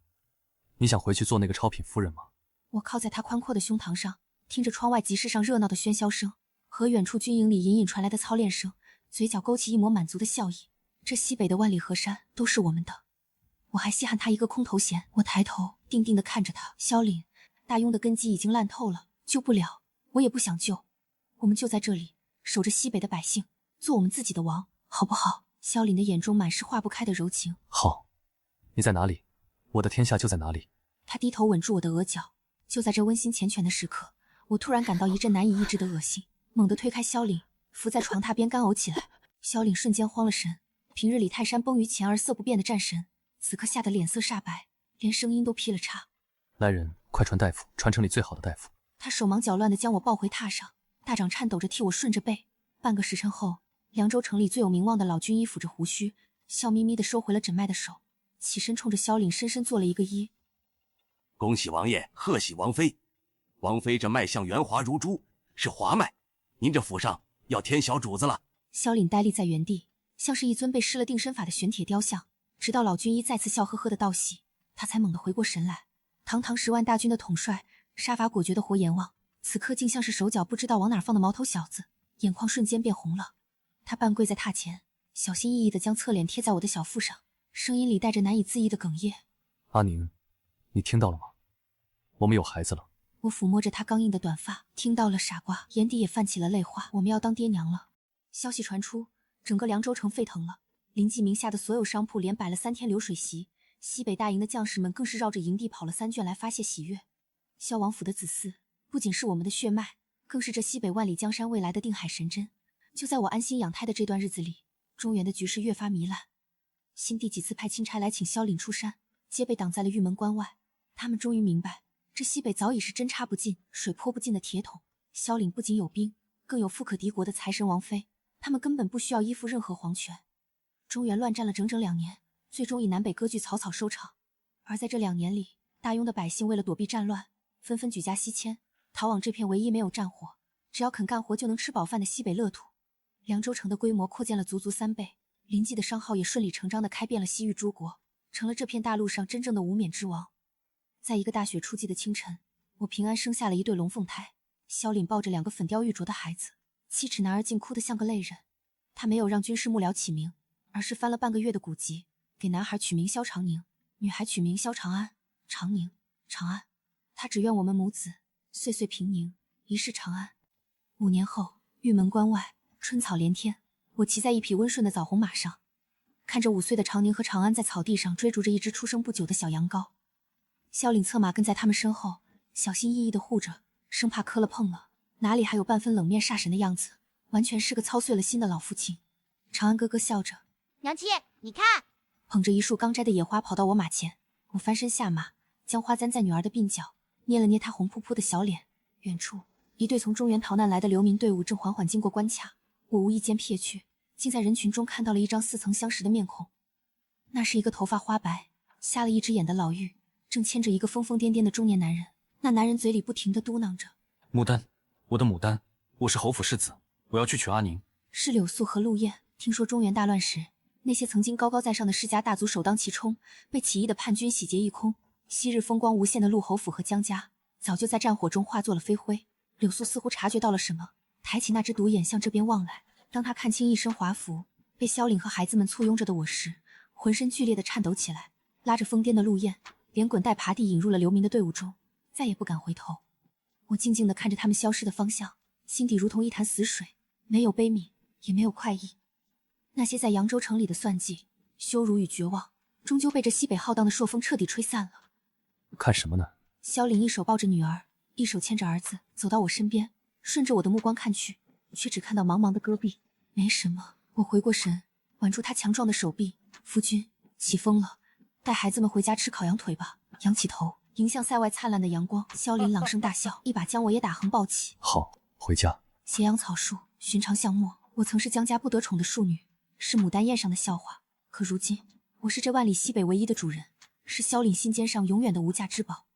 你想回去做那个超品夫人吗？我靠在他宽阔的胸膛上，听着窗外集市上热闹的喧嚣声和远处军营里隐隐传来的操练声，嘴角勾起一抹满足的笑意。这西北的万里河山都是我们的，我还稀罕他一个空头衔。我抬头定定地看着他。萧凛，大雍的根基已经烂透了，救不了，我也不想救。我们就在这里守着西北的百姓，做我们自己的王，好不好？萧凛的眼中满是化不开的柔情。好，你在哪里，我的天下就在哪里。他低头吻住我的额角。就在这温馨缱绻的时刻，我突然感到一阵难以抑制的恶心，猛地推开萧凛，伏在床榻边干呕起来。萧凛瞬间慌了神，平日里泰山崩于前而色不变的战神，此刻吓得脸色煞白，连声音都劈了叉。来人，快传大夫，传城里最好的大夫。他手忙脚乱地将我抱回榻上，大掌颤抖着替我顺着背。半个时辰后，凉州城里最有名望的老军医抚着胡须，笑眯眯地收回了诊脉的手，起身冲着萧凛深深做了一个揖。恭喜王爷，贺喜王妃。王妃这脉象圆滑如珠，是华脉。您这府上要添小主子了。萧凛呆立在原地，像是一尊被施了定身法的玄铁雕像，直到老军医再次笑呵呵的道喜，他才猛地回过神来。堂堂10万大军的统帅，杀伐果决的活阎王，此刻竟像是手脚不知道往哪放的毛头小子，眼眶瞬间变红了。他半跪在榻前，小心翼翼地将侧脸贴在我的小腹上，声音里带着难以自抑的哽咽。阿宁，你听到了吗？我们有孩子了。我抚摸着他刚硬的短发，听到了，傻瓜，眼底也泛起了泪花。我们要当爹娘了。消息传出，整个凉州城沸腾了。临济名下的所有商铺连摆了3天流水席，西北大营的将士们更是绕着营地跑了3圈来发泄喜悦。萧王府的子嗣不仅是我们的血脉，更是这西北万里江山未来的定海神针。就在我安心养胎的这段日子里，中原的局势越发糜烂。新帝几次派钦差来请萧凛出山，皆被挡在了玉门关外。他们终于明白，这西北早已是针插不进、水泼不进的铁桶。萧凛不仅有兵，更有富可敌国的财神王妃，他们根本不需要依附任何皇权。中原乱战了整整2年，最终以南北割据草草收场。而在这2年里，大雍的百姓为了躲避战乱，纷纷举家西迁，逃往这片唯一没有战火、只要肯干活就能吃饱饭的西北乐土。凉州城的规模扩建了足足3倍，临济的商号也顺理成章地开遍了西域诸国，成了这片大陆上真正的无冕之王。在一个大雪初霁的清晨，我平安生下了一对龙凤胎。萧凛抱着2个粉雕玉琢的孩子，7尺男儿竟哭得像个泪人。他没有让军事幕僚起名，而是翻了半个月的古籍，给男孩取名萧长宁，女孩取名萧长安。长宁，长安，他只愿我们母子岁岁平宁，一世长安。5年后，玉门关外春草连天，我骑在一匹温顺的枣红马上，看着5岁的长宁和长安在草地上追逐着一只出生不久的小羊羔。萧凛策马跟在他们身后，小心翼翼地护着，生怕磕了碰了，哪里还有半分冷面煞神的样子，完全是个操碎了心的老父亲。长安咯咯笑着，娘亲，你看，捧着一束刚摘的野花跑到我马前，我翻身下马，将花簪在女儿的鬓角，捏了捏她红扑扑的小脸。远处，一队从中原逃难来的流民队伍正缓缓经过关卡，我无意间瞥去，竟在人群中看到了一张似曾相识的面孔。那是一个头发花白、瞎了一只眼的老妪，正牵着一个疯疯癫癫的中年男人。那男人嘴里不停地嘟囔着：“牡丹，我的牡丹，我是侯府世子，我要去娶阿宁。”是柳素和陆燕。听说中原大乱时，那些曾经高高在上的世家大族首当其冲，被起义的叛军洗劫一空。昔日风光无限的陆侯府和江家，早就在战火中化作了飞灰。柳素似乎察觉到了什么，抬起那只独眼向这边望来。当他看清一身华服，被萧凛和孩子们簇拥着的我时，浑身剧烈的颤抖起来，拉着疯癫的陆燕，连滚带爬地引入了流民的队伍中，再也不敢回头。我静静地看着他们消失的方向，心底如同一潭死水，没有悲悯，也没有快意。那些在扬州城里的算计、羞辱与绝望，终究被这西北浩荡的朔风彻底吹散了。看什么呢？萧凛一手抱着女儿，一手牵着儿子，走到我身边，顺着我的目光看去，却只看到茫茫的戈壁，没什么。我回过神，挽住他强壮的手臂。夫君，起风了，带孩子们回家吃烤羊腿吧。仰起头，迎向塞外灿烂的阳光，萧凛朗声大笑，一把将我也打横抱起。好，回家。斜阳草树，寻常巷陌。我曾是江家不得宠的庶女，是牡丹宴上的笑话。可如今，我是这万里西北唯一的主人，是萧凛心尖上永远的无价之宝。